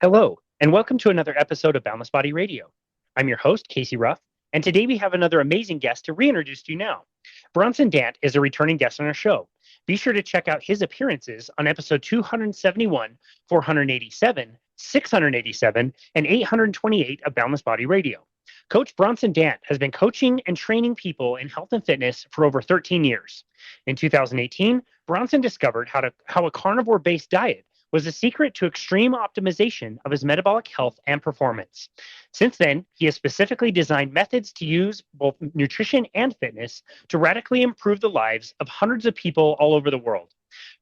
Hello, and welcome to another episode of Boundless Body Radio. I'm your host, Casey Ruff, and today we have another amazing guest to reintroduce to you now. Bronson Dant is a returning guest on our show. Be sure to check out his appearances on episode 271, 487, 687, and 828 of Boundless Body Radio. Coach Bronson Dant has been coaching and training people in health and fitness for over 13 years. In 2018, Bronson discovered how a carnivore-based diet was the secret to extreme optimization of his metabolic health and performance. Since then, he has specifically designed methods to use both nutrition and fitness to radically improve the lives of hundreds of people all over the world.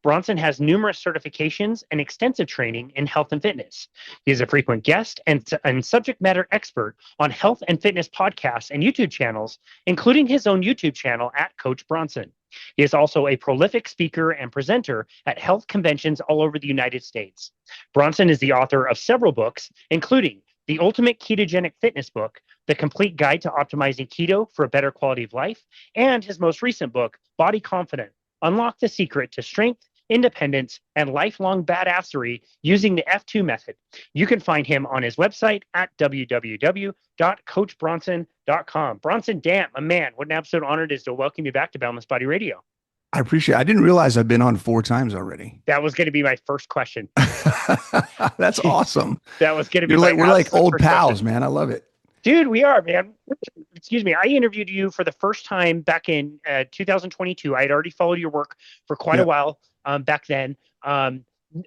Bronson has numerous certifications and extensive training in health and fitness. He is a frequent guest and subject matter expert on health and fitness podcasts and YouTube channels, including his own YouTube channel at Coach Bronson. He is also a prolific speaker and presenter at health conventions all over the United States. Bronson is the author of several books, including The Ultimate Ketogenic Fitness Book, The Complete Guide to Optimizing Keto for a Better Quality of Life, and his most recent book, Body Confident: Unlock the Secret to Strength, Independence, and Lifelong Badassery Using the F2 Method. You can find him on his website at www.coachbronson.com. Bronson Dant, my man, what an absolute honor it is to welcome you back to Boundless Body Radio. I appreciate it. I didn't realize I've been on 4 times already. That was going to be my first question. That's awesome. That was going to be we're like old pals, question. Man. I love it. Dude, we are, man. Excuse me. I interviewed you for the first time back in 2022. I had already followed your work for quite a while back then.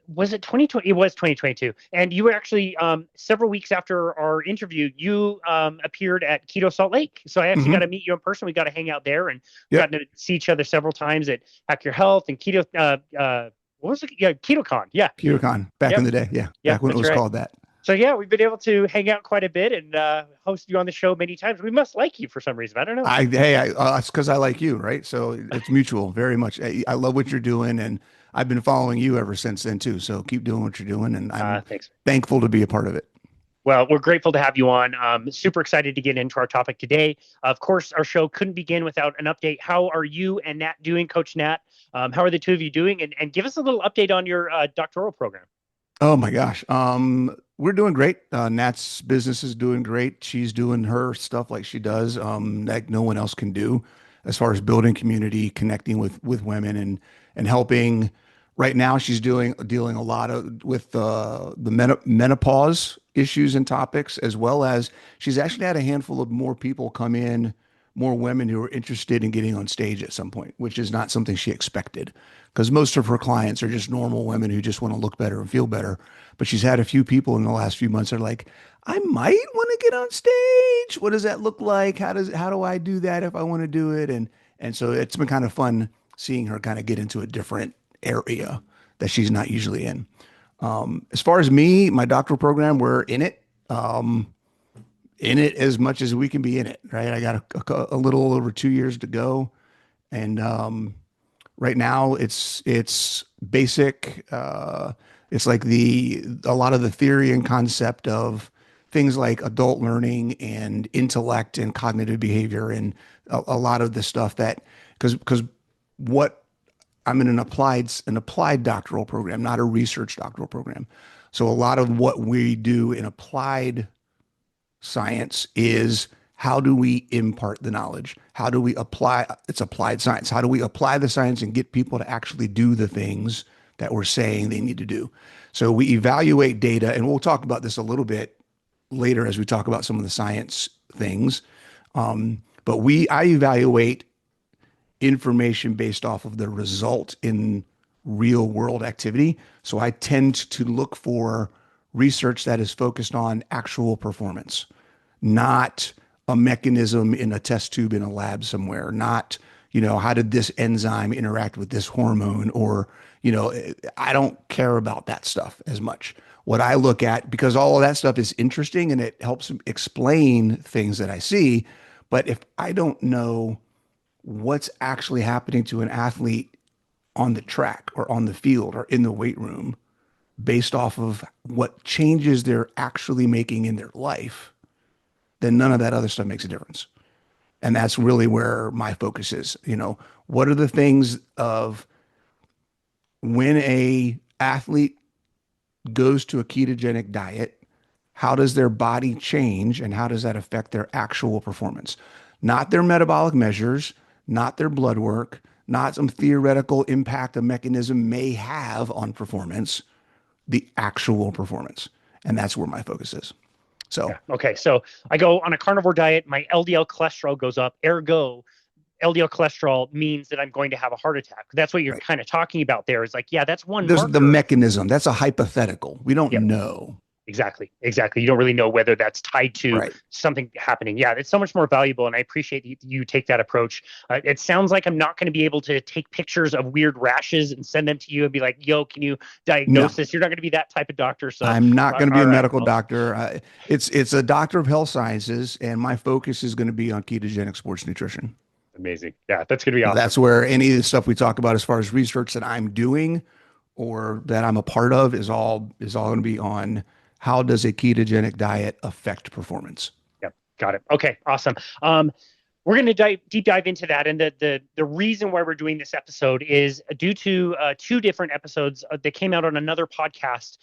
Was it 2020? It was 2022. And you were actually, several weeks after our interview, you appeared at Keto Salt Lake. So I actually got to meet you in person. We got to hang out there and got to see each other several times at Hack Your Health and Keto. What was it? Yeah, KetoCon. Yeah. KetoCon back in the day. Yeah. Back when it was called that. So yeah, we've been able to hang out quite a bit and host you on the show many times. We must like you for some reason. I don't know. It's because I like you, right? So it's mutual, very much. I love what you're doing, and I've been following you ever since then too. So keep doing what you're doing, and I'm thankful to be a part of it. Well, we're grateful to have you on. Super excited to get into our topic today. Of course, our show couldn't begin without an update. How are you and Nat doing, Coach Nat? How are the two of you doing? And give us a little update on your doctoral program. Oh my gosh. We're doing great. Nat's business is doing great. She's doing her stuff like she does, like no one else can do, as far as building community, connecting with women and helping. Right now, she's dealing a lot with the menopause issues and topics, as well as she's actually had a handful of more people come in, more women who are interested in getting on stage at some point, which is not something she expected, because most of her clients are just normal women who just want to look better and feel better. But she's had a few people in the last few months that are like, I might want to get on stage. What does that look like? How do I do that if I want to do it? And so it's been kind of fun seeing her kind of get into a different area that she's not usually in. As far as me, my doctoral program, we're in it as much as we can be in it, right? I got a little over 2 years to go. And right now it's basic. It's like a lot of the theory and concept of things like adult learning and intellect and cognitive behavior, and a lot of the stuff that, because what I'm in an applied doctoral program, not a research doctoral program. So a lot of what we do in applied science is, how do we impart the knowledge? How do we it's applied science. How do we apply the science and get people to actually do the things that we're saying they need to do? So we evaluate data, and we'll talk about this a little bit later as we talk about some of the science things. But I evaluate information based off of the result in real world activity. So I tend to look for research that is focused on actual performance, not a mechanism in a test tube in a lab somewhere, not, how did this enzyme interact with this hormone, or, I don't care about that stuff as much. What I look at, because all of that stuff is interesting and it helps explain things that I see, but if I don't know what's actually happening to an athlete on the track or on the field or in the weight room, based off of what changes they're actually making in their life, then none of that other stuff makes a difference. And that's really where my focus is. What are the things of when a athlete goes to a ketogenic diet, how does their body change and how does that affect their actual performance? Not their metabolic measures, not their blood work, not some theoretical impact a mechanism may have on performance, the actual performance. And that's where my focus is. So, Yeah. Okay. So I go on a carnivore diet, my LDL cholesterol goes up. Ergo, LDL cholesterol means that I'm going to have a heart attack. That's what you're right. kind of talking about there. Is like, yeah, that's one There's the marker. mechanism. That's a hypothetical. We don't Yep. know. Exactly. Exactly. You don't really know whether that's tied to Right. something happening. Yeah, it's so much more valuable. And I appreciate you take that approach. It sounds like I'm not going to be able to take pictures of weird rashes and send them to you and be like, yo, can you No, diagnose this? You're not going to be that type of doctor. So, I'm not going to be all a right. medical Well, doctor. It's a doctor of health sciences, and my focus is going to be on ketogenic sports nutrition. amazing. Yeah, that's going to be So awesome. that's where any of the stuff we talk about as far as research that I'm doing or that I'm a part of is all going to be on how does a ketogenic diet affect performance. Yep. Got it. Okay. Awesome. We're going to deep dive into that, and the reason why we're doing this episode is due to two different episodes that came out on another podcast,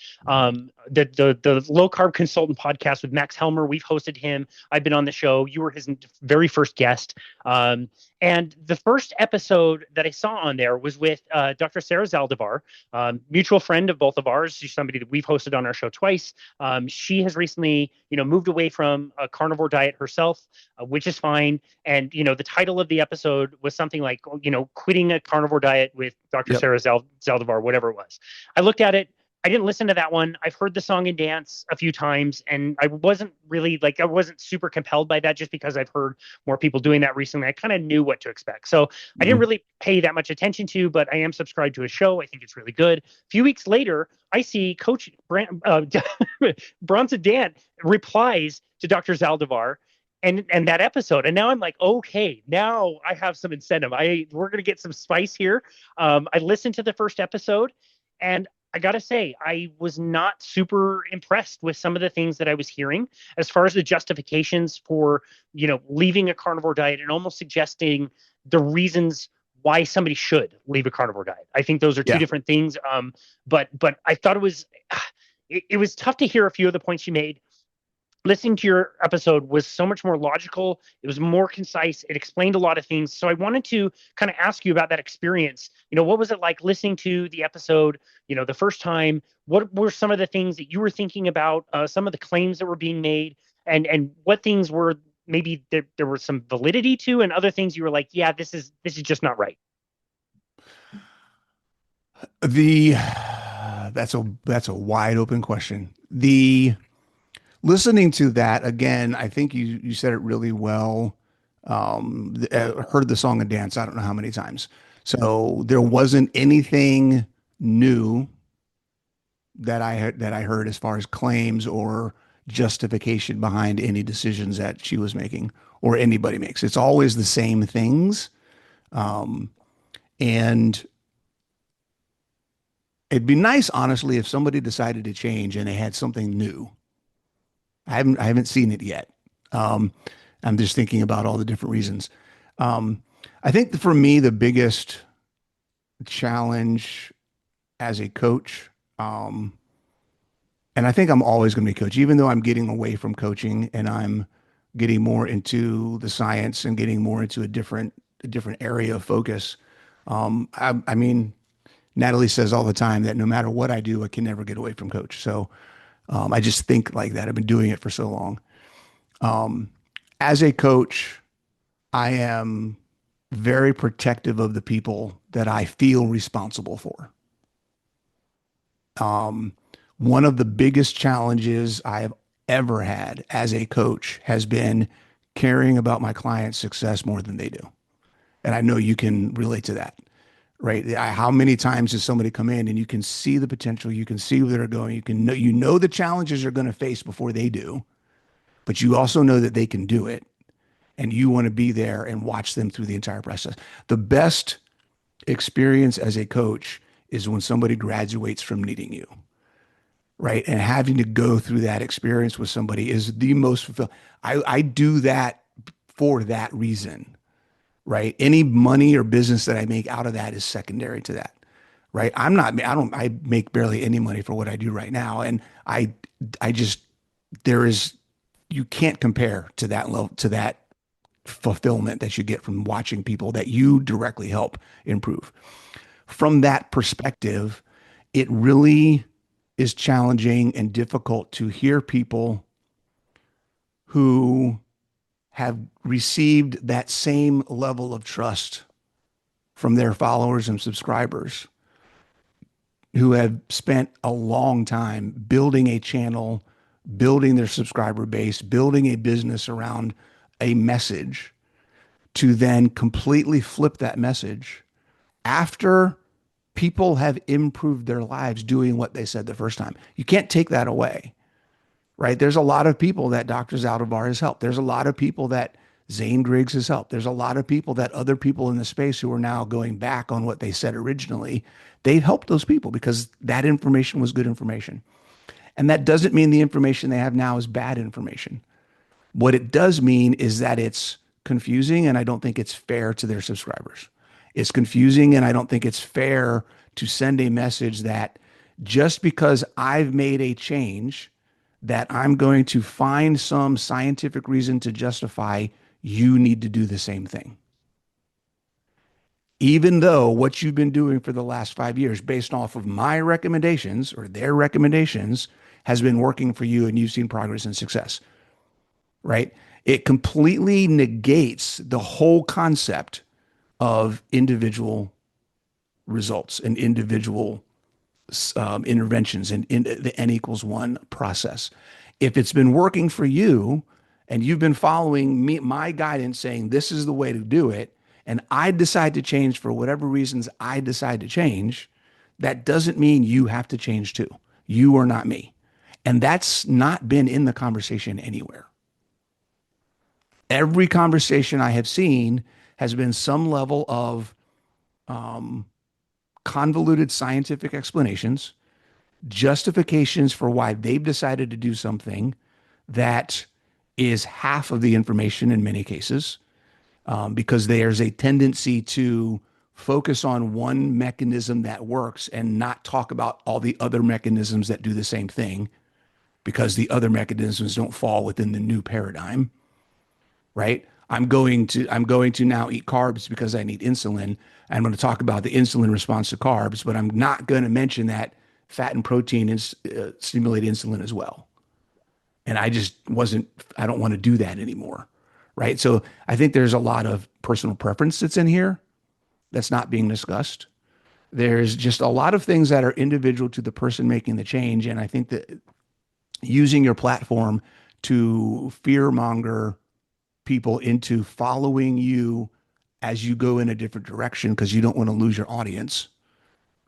the low carb consultant podcast with Max Helmer. We've hosted him. I've been on the show. You were his very first guest. And the first episode that I saw on there was with Dr. Sarah Zaldivar, mutual friend of both of ours. She's somebody that we've hosted on our show twice. She has recently, moved away from a carnivore diet herself, which is fine. And, the title of the episode was something like, quitting a carnivore diet with Dr. Yep. Sarah Zaldivar, whatever it was. I looked at it. I didn't listen to that one. I've heard the song and dance a few times, and I wasn't super compelled by that just because I've heard more people doing that recently. I kind of knew what to expect. So I didn't Mhm. really pay that much attention to, but I am subscribed to a show. I think it's really good. A few weeks later, I see Coach Bronson Dant replies to Dr. Zaldivar and that episode. And now I'm like, okay, now I have some incentive. We're going to get some spice here. I listened to the first episode, and I got to say, I was not super impressed with some of the things that I was hearing as far as the justifications for, leaving a carnivore diet and almost suggesting the reasons why somebody should leave a carnivore diet. I think those are two Yeah. different things. But I thought it was tough to hear a few of the points you made. Listening to your episode was so much more logical. It was more concise. It explained a lot of things. So I wanted to kind of ask you about that experience. What was it like listening to the episode, the first time? What were some of the things that you were thinking about, some of the claims that were being made, and what things were maybe there was some validity to, and other things you were like, yeah, this is just not right. The that's a wide open question. The Listening to that again, I think you said it really well. Heard the song and dance. I don't know how many times. So there wasn't anything new that I heard as far as claims or justification behind any decisions that she was making or anybody makes. It's always the same things. Um, and it'd be nice, honestly, if somebody decided to change and they had something new. I haven't seen it yet. Um, I'm just thinking about all the different reasons. Um, I think for me, the biggest challenge as a coach, and I think I'm always going to be a coach, even though I'm getting away from coaching and I'm getting more into the science and getting more into a different area of focus. I mean, Natalie says all the time that no matter what I do, I can never get away from coach. So I just think like that. I've been doing it for so long. As a coach, I am very protective of the people that I feel responsible for. One of the biggest challenges I have ever had as a coach has been caring about my clients' success more than they do. And I know you can relate to that, right? How many times does somebody come in and you can see the potential, you can see where they're going, you know the challenges they're going to face before they do, but you also know that they can do it, and you want to be there and watch them through the entire process. The best experience as a coach is when somebody graduates from needing you, right? And having to go through that experience with somebody is the most fulfilling. I do that for that reason, right? Any money or business that I make out of that is secondary to that, right? I make barely any money for what I do right now. And I, I just, there is, you can't compare to that level, to that fulfillment that you get from watching people that you directly help improve. From that perspective, it really is challenging and difficult to hear people who have received that same level of trust from their followers and subscribers, who have spent a long time building a channel, building their subscriber base, building a business around a message, to then completely flip that message after people have improved their lives doing what they said the first time. You can't take that away, right? There's a lot of people that Dr. Zaldivar has helped. There's a lot of people that Zane Griggs has helped. There's a lot of people that other people in the space who are now going back on what they said originally. They've helped those people because that information was good information. And that doesn't mean the information they have now is bad information. What it does mean is that it's confusing, and I don't think it's fair to their subscribers. It's confusing, and I don't think it's fair to send a message that just because I've made a change, that I'm going to find some scientific reason to justify you need to do the same thing. Even though what you've been doing for the last 5 years, based off of my recommendations or their recommendations, has been working for you and you've seen progress and success, right? It completely negates the whole concept of individual results and individual interventions and in the N equals one process. If it's been working for you and you've been following me, my guidance saying this is the way to do it, and I decide to change for whatever reasons I decide to change, that doesn't mean you have to change too. You are not me. And that's not been in the conversation anywhere. Every conversation I have seen has been some level of convoluted scientific explanations, justifications for why they've decided to do something that is half of the information in many cases, because there's a tendency to focus on one mechanism that works and not talk about all the other mechanisms that do the same thing, because the other mechanisms don't fall within the new paradigm, right? I'm going to now eat carbs because I need insulin. I'm going to talk about the insulin response to carbs, but I'm not going to mention that fat and protein stimulate insulin as well. And I don't want to do that anymore, right? So I think there's a lot of personal preference that's in here that's not being discussed. There's just a lot of things that are individual to the person making the change. And I think that using your platform to fearmonger people into following you as you go in a different direction because you don't want to lose your audience,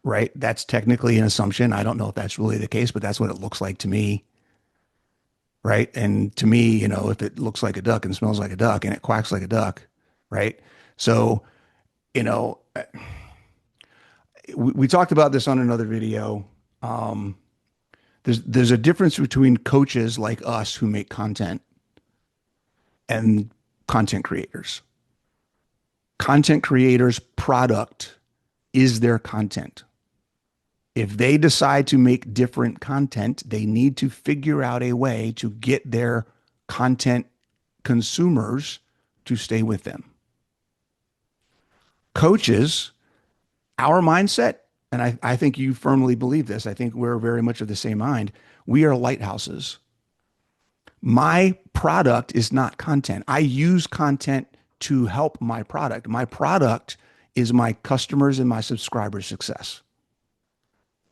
right? That's technically an assumption. I don't know if that's really the case, but that's what it looks like to me, right? And to me, if it looks like a duck and smells like a duck and it quacks like a duck, right? So, we talked about this on another video. There's a difference between coaches like us who make content and content creators. Content creators' product is their content. If they decide to make different content, they need to figure out a way to get their content consumers to stay with them. Coaches, our mindset, and I think you firmly believe this, I think we're very much of the same mind. We are lighthouses. My product is not content. I use content to help my product. My product is my customers and my subscribers' success.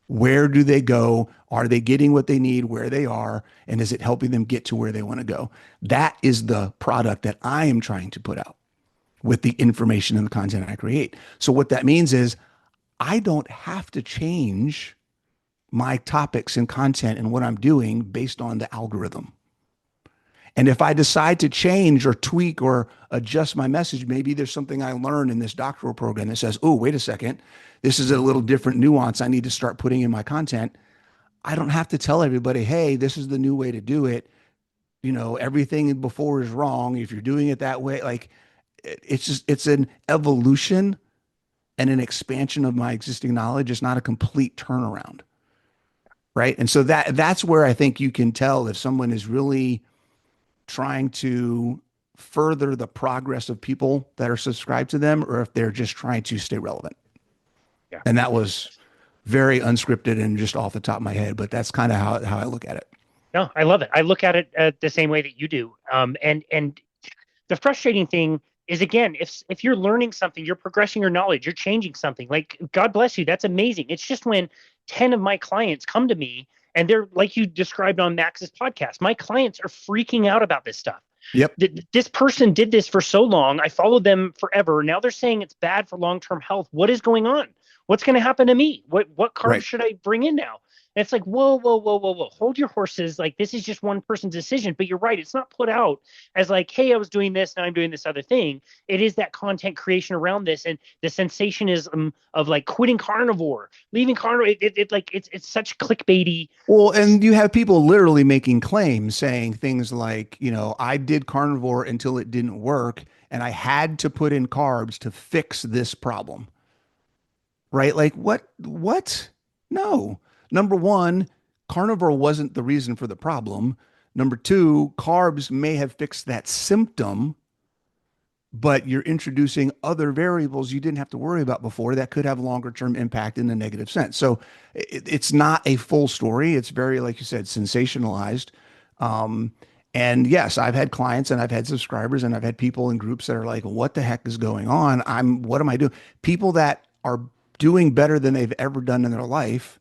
Where do they go? Are they getting what they need where they are? And is it helping them get to where they want to go? That is the product that I am trying to put out with the information and the content I create. So what that means is I don't have to change my topics and content and what I'm doing based on the algorithm. And if I decide to change or tweak or adjust my message, maybe there's something I learned in this doctoral program that says, oh, wait a second, this is a little different nuance I need to start putting in my content. I don't have to tell everybody, hey, this is the new way to do it. Everything before is wrong. If you're doing it that way, like it's an evolution and an expansion of my existing knowledge. It's not a complete turnaround. Right. And so that's where I think you can tell if someone is really trying to further the progress of people that are subscribed to them, or if they're just trying to stay relevant. Yeah. And that was very unscripted and just off the top of my head, but that's kind of how I look at it. No, I love it. I look at it the same way that you do. And the frustrating thing is, again, if you're learning something, you're progressing your knowledge, you're changing something. Like, God bless you, that's amazing. It's just when 10 of my clients come to me and they're like you described on Max's podcast, my clients are freaking out about this stuff. Yep. This person did this for so long. I followed them forever. Now they're saying it's bad for long-term health. What is going on? What's going to happen to me? What carbs Right. should I bring in now? And it's like, whoa, whoa, whoa, whoa, whoa. Hold your horses. Like, this is just one person's decision. But you're right. It's not put out as like, hey, I was doing this, now I'm doing this other thing. It is that content creation around this and the sensationism of like quitting carnivore, leaving carnivore. It's such clickbaity. Well, and you have people literally making claims saying things like, I did carnivore until it didn't work, and I had to put in carbs to fix this problem. Right? Like, what? No. Number one, carnivore wasn't the reason for the problem. Number two, carbs may have fixed that symptom, but you're introducing other variables you didn't have to worry about before that could have longer term impact in a negative sense. So it's not a full story. It's very, like you said, sensationalized. And yes, I've had clients and I've had subscribers and I've had people in groups that are like, what the heck is going on? What am I doing? People that are doing better than they've ever done in their life,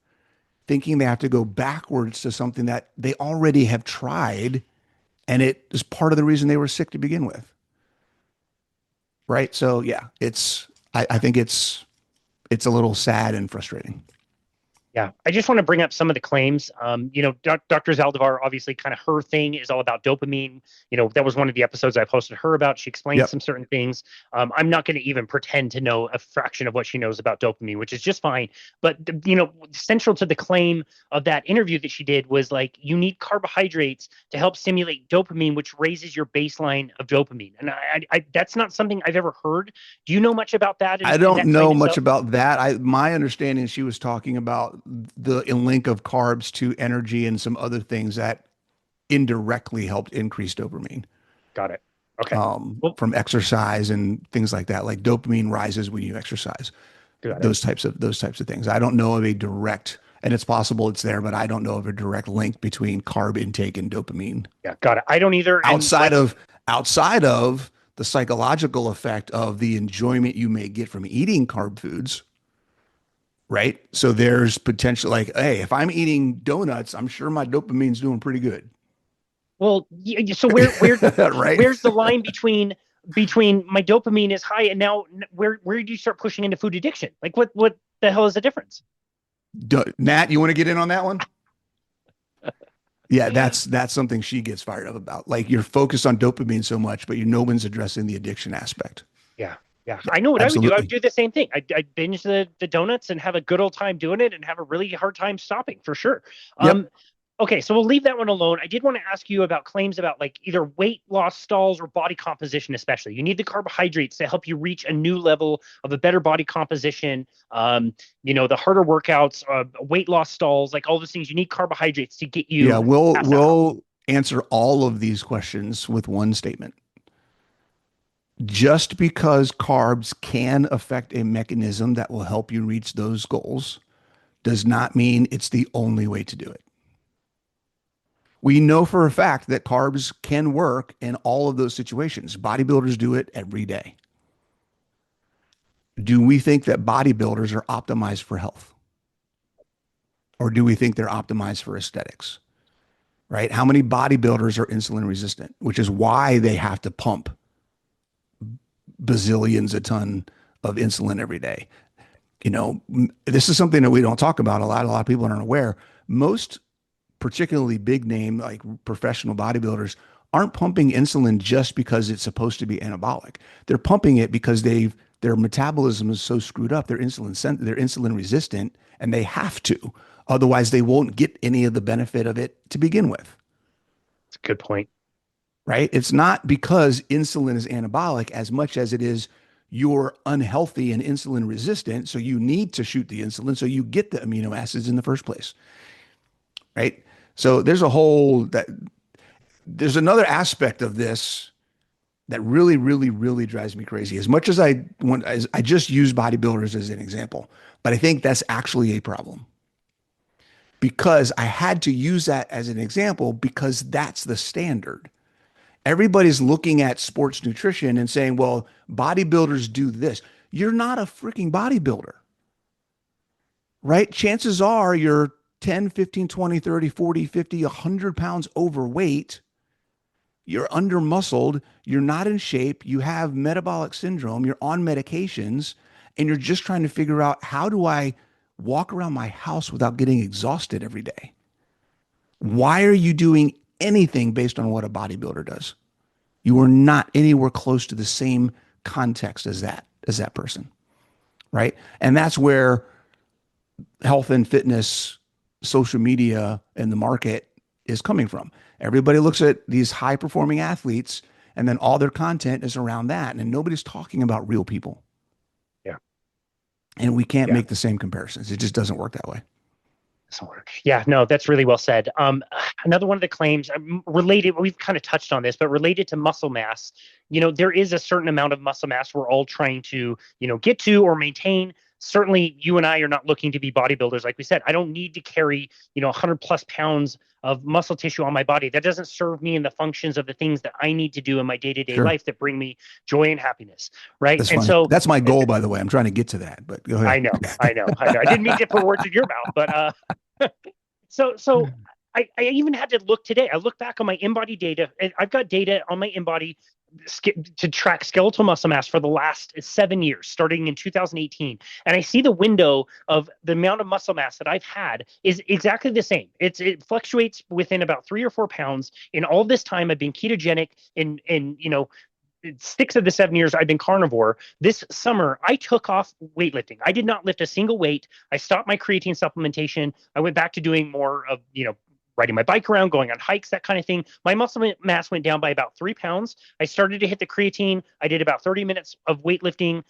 thinking they have to go backwards to something that they already have tried, and it is part of the reason they were sick to begin with. Right. So yeah, I think it's a little sad and frustrating. Yeah, I just want to bring up some of the claims. Dr. Zaldivar, obviously, kind of her thing is all about dopamine. That was one of the episodes I posted her about. She explained some certain things. I'm not going to even pretend to know a fraction of what she knows about dopamine, which is just fine. But, central to the claim of that interview that she did was like, you need carbohydrates to help stimulate dopamine, which raises your baseline of dopamine. And I that's not something I've ever heard. Do you know much about that? I don't know much about that. My understanding, she was talking about the link of carbs to energy and some other things that indirectly helped increase dopamine. Got it. Okay. From exercise and things like that, like dopamine rises when you exercise. Those types of things. I don't know of a direct, and it's possible it's there, but I don't know of a direct link between carb intake and dopamine. Yeah, got it. I don't either. Outside of the psychological effect of the enjoyment you may get from eating carb foods. Right. So there's potential, like, hey, if I'm eating donuts, I'm sure my dopamine's doing pretty good. Well, so where right? Where's the line between my dopamine is high and now where do you start pushing into food addiction? Like what the hell is the difference? Nat, you want to get in on that one? Yeah, that's something she gets fired up about. Like, you're focused on dopamine so much, but no one's addressing the addiction aspect. Yeah. I know what Absolutely. I would do the same thing. I'd binge the donuts and have a good old time doing it and have a really hard time stopping, for sure. Yep. Okay, so we'll leave that one alone. I did want to ask you about claims about like either weight loss stalls or body composition, especially. You need the carbohydrates to help you reach a new level of a better body composition. The harder workouts, weight loss stalls, like all those things. You need carbohydrates to get you. Yeah, we'll answer all of these questions with one statement. Just because carbs can affect a mechanism that will help you reach those goals does not mean it's the only way to do it. We know for a fact that carbs can work in all of those situations. Bodybuilders do it every day. Do we think that bodybuilders are optimized for health? Or do we think they're optimized for aesthetics? Right? How many bodybuilders are insulin resistant, which is why they have to pump bazillions a ton of insulin every day? This is something that we don't talk about a lot. A lot of people aren't aware. Most particularly big name, like professional bodybuilders, aren't pumping insulin just because it's supposed to be anabolic. They're pumping it because their metabolism is so screwed up. They're insulin resistant, and they have to. Otherwise, they won't get any of the benefit of it to begin with. That's a good point. Right? It's not because insulin is anabolic as much as it is you're unhealthy and insulin resistant. So you need to shoot the insulin so you get the amino acids in the first place. Right. So there's another aspect of this that really, really, really drives me crazy. As much as I just use bodybuilders as an example, but I think that's actually a problem because I had to use that as an example because that's the standard. Everybody's looking at sports nutrition and saying, well, bodybuilders do this. You're not a freaking bodybuilder, right? Chances are you're 10, 15, 20, 30, 40, 50, 100 pounds overweight. You're under muscled. You're not in shape. You have metabolic syndrome. You're on medications and you're just trying to figure out, how do I walk around my house without getting exhausted every day? Why are you doing anything based on what a bodybuilder does? You are not anywhere close to the same context as that person, right? And that's where health and fitness, social media, and the market is coming from. Everybody looks at these high performing athletes and then all their content is around that. And nobody's talking about real people. Yeah. And we can't make the same comparisons. It just doesn't work that way. Yeah, no, that's really well said. Another one of the claims related, we've kind of touched on this, but related to muscle mass, there is a certain amount of muscle mass we're all trying to, get to or maintain. Certainly you and I are not looking to be bodybuilders. Like we said, I don't need to carry, 100 plus pounds of muscle tissue on my body. That doesn't serve me in the functions of the things that I need to do in my day-to-day life that bring me joy and happiness. Right. That's and fine. so that's my goal, by the way. I'm trying to get to that, but go ahead. I know. I didn't mean to put words in your mouth, but, so I even had to look today. I look back on my InBody data, and I've got data on my InBody to track skeletal muscle mass for the last 7 years, starting in 2018. And I see the window of the amount of muscle mass that I've had is exactly the same. It fluctuates within about 3 or 4 pounds. In all this time, I've been ketogenic in 6 of the 7 years I've been carnivore. This summer, I took off weightlifting. I did not lift a single weight. I stopped my creatine supplementation. I went back to doing more of, riding my bike around, going on hikes, that kind of thing. My muscle mass went down by about 3 pounds. I started to hit the creatine. I did about 30 minutes of weightlifting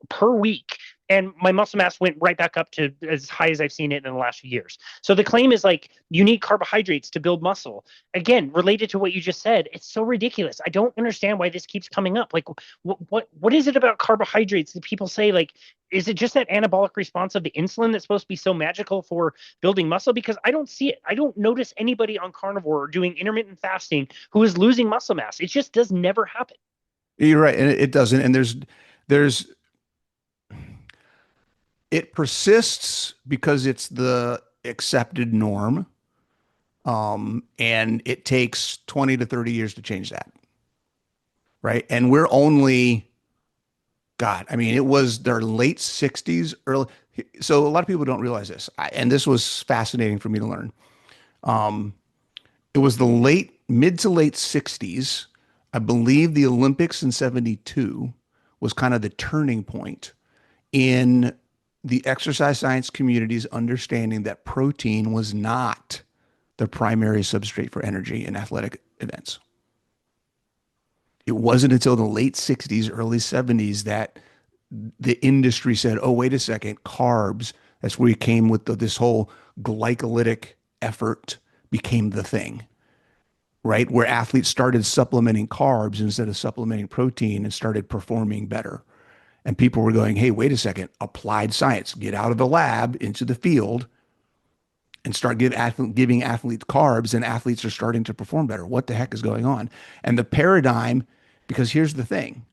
per week. And my muscle mass went right back up to as high as I've seen it in the last few years. So the claim is like, you need carbohydrates to build muscle. Again, related to what you just said, it's so ridiculous. I don't understand why this keeps coming up. Like, what is it about carbohydrates that people say, like, is it just that anabolic response of the insulin that's supposed to be so magical for building muscle? Because I don't see it. I don't notice anybody on carnivore or doing intermittent fasting who is losing muscle mass. It just does never happen. You're right. And it doesn't. And it persists because it's the accepted norm. And it takes 20 to 30 years to change that. Right. And we're only, it was their late 60s, early. So a lot of people don't realize this. And this was fascinating for me to learn. It was the mid to late 60s. I believe the Olympics in 72 was kind of the turning point in the exercise science community's understanding that protein was not the primary substrate for energy in athletic events. It wasn't until the late 60s, early 70s that the industry said, oh, wait a second, carbs, that's where you came with this whole glycolytic effort became the thing, right? Where athletes started supplementing carbs instead of supplementing protein and started performing better. And people were going, hey, wait a second, applied science, get out of the lab into the field and start giving athletes carbs, and athletes are starting to perform better. What the heck is going on? And the paradigm, because here's the thing,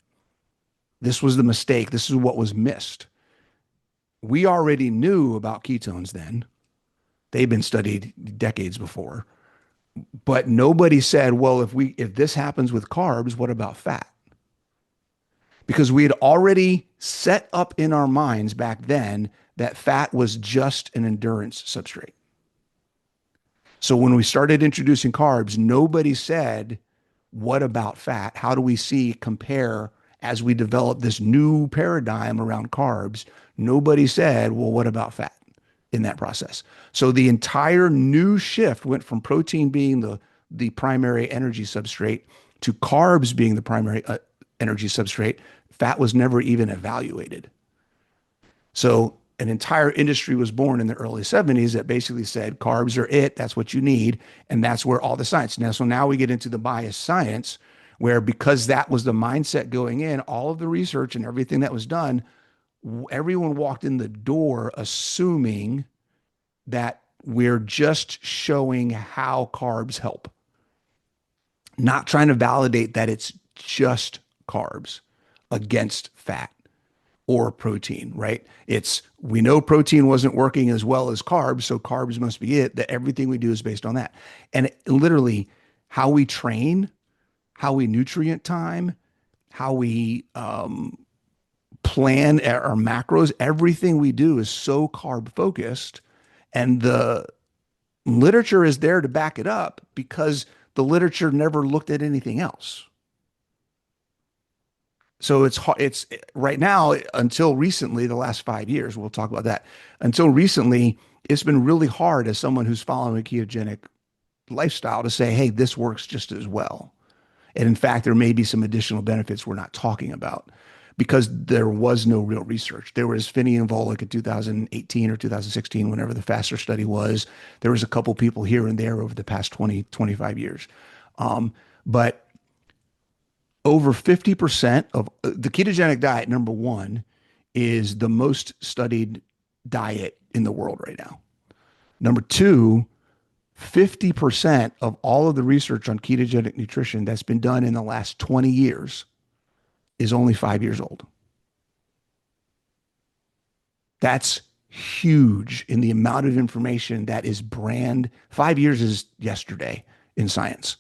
this was the mistake. This is what was missed. We already knew about ketones then. They've been studied decades before. But nobody said, well, if this happens with carbs, what about fat? Because we had already set up in our minds back then that fat was just an endurance substrate. So when we started introducing carbs, nobody said, what about fat? How do we compare as we develop this new paradigm around carbs? Nobody said, well, what about fat in that process? So the entire new shift went from protein being the primary energy substrate to carbs being the primary energy substrate. Fat was never even evaluated. So an entire industry was born in the early 70s that basically said carbs are it, that's what you need, and that's where all the science. Now we get into the biased science, where because that was the mindset going in, all of the research and everything that was done, everyone walked in the door assuming that we're just showing how carbs help, not trying to validate that it's just carbs against fat or protein, right? We know protein wasn't working as well as carbs, so carbs must be it, that everything we do is based on that. And literally how we train, how we nutrient time, how we plan our macros, everything we do is so carb focused. And the literature is there to back it up because the literature never looked at anything else. So it's right now, until recently, the last 5 years, we'll talk about that. Until recently, it's been really hard as someone who's following a ketogenic lifestyle to say, hey, this works just as well. And in fact, there may be some additional benefits we're not talking about because there was no real research. There was Finney and Volek in 2018 or 2016, whenever the FASTER study was. There was a couple people here and there over the past 20, 25 years. But over 50% of the ketogenic diet, number one, is the most studied diet in the world right now. Number two, 50% of all of the research on ketogenic nutrition that's been done in the last 20 years is only 5 years old. That's huge in the amount of information that is 5 years is yesterday in science.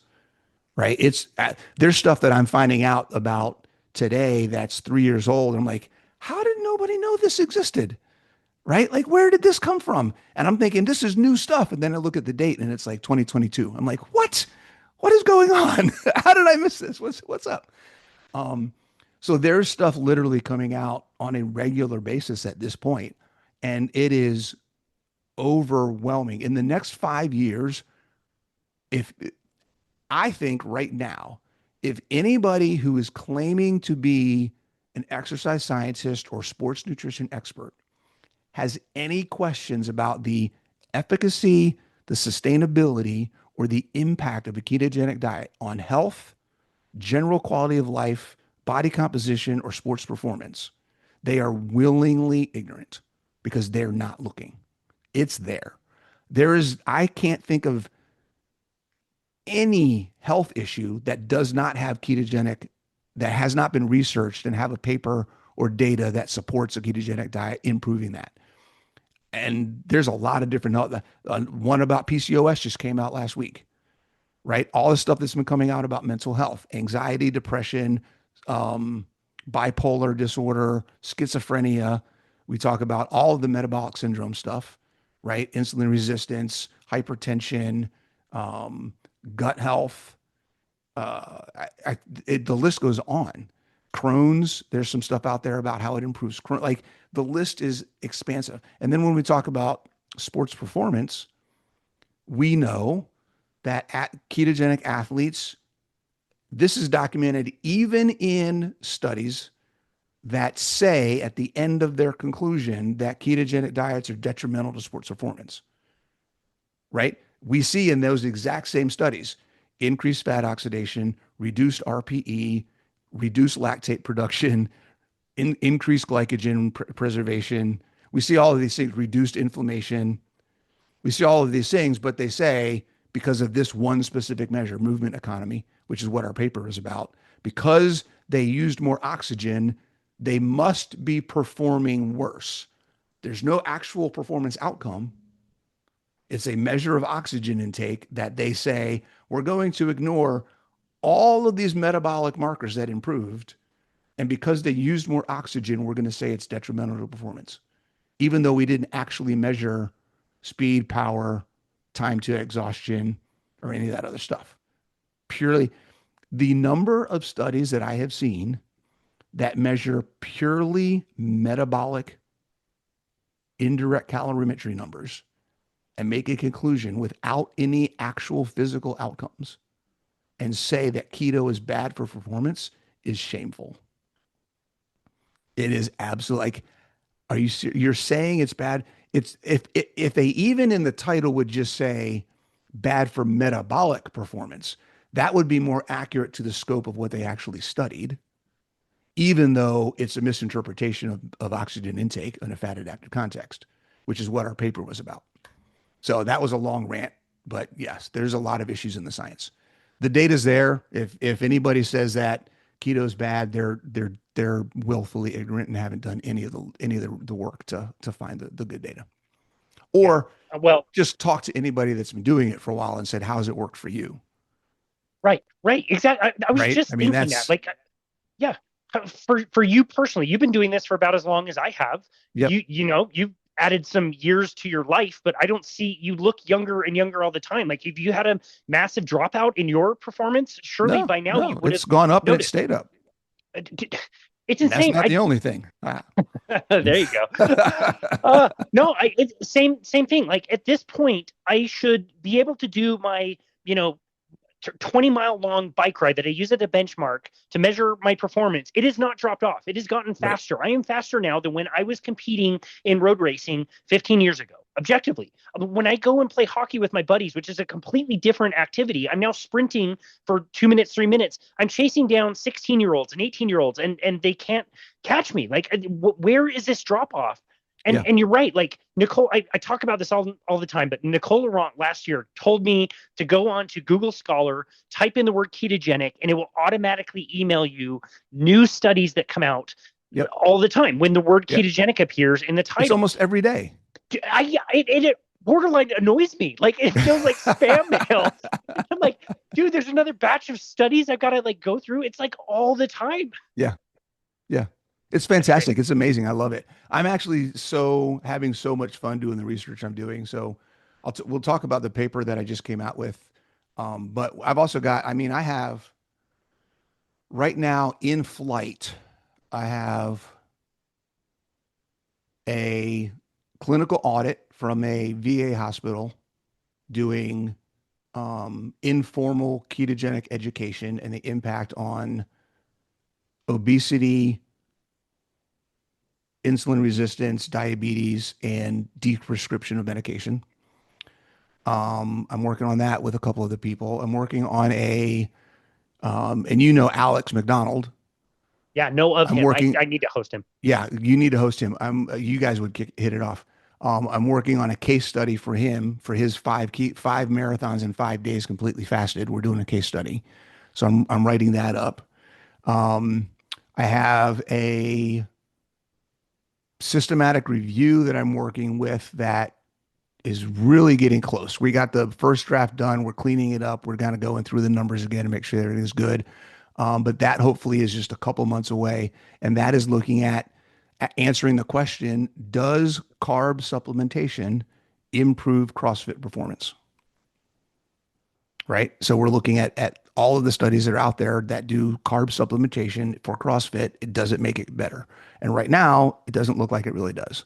Right? There's stuff that I'm finding out about today that's 3 years old. I'm like, how did nobody know this existed? Right? Like, where did this come from? And I'm thinking, this is new stuff. And then I look at the date and it's like 2022. I'm like, what? What is going on? How did I miss this? What's up? So there's stuff literally coming out on a regular basis at this point, and it is overwhelming. In the next 5 years, I think right now, if anybody who is claiming to be an exercise scientist or sports nutrition expert has any questions about the efficacy, the sustainability, or the impact of a ketogenic diet on health, general quality of life, body composition, or sports performance, they are willingly ignorant because they're not looking. It's there. I can't think of any health issue that does not have ketogenic, that has not been researched and have a paper or data that supports a ketogenic diet improving that. And there's a lot of different health. One about PCOS just came out last week, right? All the stuff that's been coming out about mental health, anxiety, depression, bipolar disorder, schizophrenia. We talk about all of the metabolic syndrome stuff, right? Insulin resistance, hypertension, gut health. The list goes on. Crohn's, there's some stuff out there about how it improves Crohn. Like, the list is expansive. And then when we talk about sports performance, we know that ketogenic athletes, this is documented even in studies that say at the end of their conclusion that ketogenic diets are detrimental to sports performance, right? We see in those exact same studies, increased fat oxidation, reduced RPE, reduced lactate production, increased glycogen preservation. We see all of these things, reduced inflammation. We see all of these things, but they say because of this one specific measure, movement economy, which is what our paper is about, because they used more oxygen, they must be performing worse. There's no actual performance outcome. It's a measure of oxygen intake that they say we're going to ignore all of these metabolic markers that improved. And because they used more oxygen, we're going to say it's detrimental to performance, even though we didn't actually measure speed, power, time to exhaustion, or any of that other stuff. Purely the number of studies that I have seen that measure purely metabolic indirect calorimetry numbers and make a conclusion without any actual physical outcomes and say that keto is bad for performance is shameful. It is absolutely like, are you you're saying it's bad? It's if they even in the title would just say bad for metabolic performance, that would be more accurate to the scope of what they actually studied, even though it's a misinterpretation of oxygen intake in a fat adapted context, which is what our paper was about. So that was a long rant, but yes, there's a lot of issues in the science. The data's there. If anybody says that keto's bad, they're willfully ignorant and haven't done any of the work to find the good data. Or Well, just talk to anybody that's been doing it for a while and said, how's it worked for you? right, exactly. I was Right? just I mean, thinking that, that's, like, yeah, for you personally, you've been doing this for about as long as I have. yep. You've added some years to your life, but I don't see you look younger and younger all the time. Like, if you had a massive dropout in your performance, surely by now you No, would it's have gone up and it noticed. stayed up. It's And that's insane. not the only thing. Ah. There you go. No, it's same thing. Like, at this point, I should be able to do my, 20-mile long bike ride that I use as a benchmark to measure my performance. It has not dropped off. It has gotten Right. faster. I am faster now than when I was competing in road racing 15 years ago. Objectively, when I go and play hockey with my buddies, which is a completely different activity, I'm now sprinting for 2 minutes, 3 minutes. I'm chasing down 16-year-olds and 18-year-olds, and they can't catch me. Like, where is this drop off? And you're right. Like, Nicole, I talk about this all the time, but Nicole Laurent last year told me to go on to Google Scholar, type in the word ketogenic, and it will automatically email you new studies that come out all the time when the word ketogenic appears in the title. It's almost every day. It borderline annoys me. Like, it feels like spam mail. I'm like, dude, there's another batch of studies I've got to like go through. It's like all the time. Yeah. Yeah. It's fantastic. It's amazing. I love it. I'm actually having so much fun doing the research I'm doing. So we'll talk about the paper that I just came out with. But I've also got, I have right now in flight, I have a clinical audit from a VA hospital doing informal ketogenic education and the impact on obesity, insulin resistance, diabetes, and deprescription of medication. I'm working on that with a couple of the people. I'm working on and Alex McDonald. Yeah, know of I'm him. working. I need to host him. Yeah, you need to host him. You guys would hit it off. I'm working on a case study for him for his five marathons in 5 days, completely fasted. We're doing a case study, so I'm writing that up. I have a systematic review that I'm working with that is really getting close. We got the first draft done. We're cleaning it up. We're kind of going through the numbers again to make sure everything's good. But that hopefully is just a couple months away. And that is looking at answering the question, does carb supplementation improve CrossFit performance? Right? So we're looking at all of the studies that are out there that do carb supplementation for CrossFit. Does it make it better? And right now, it doesn't look like it really does.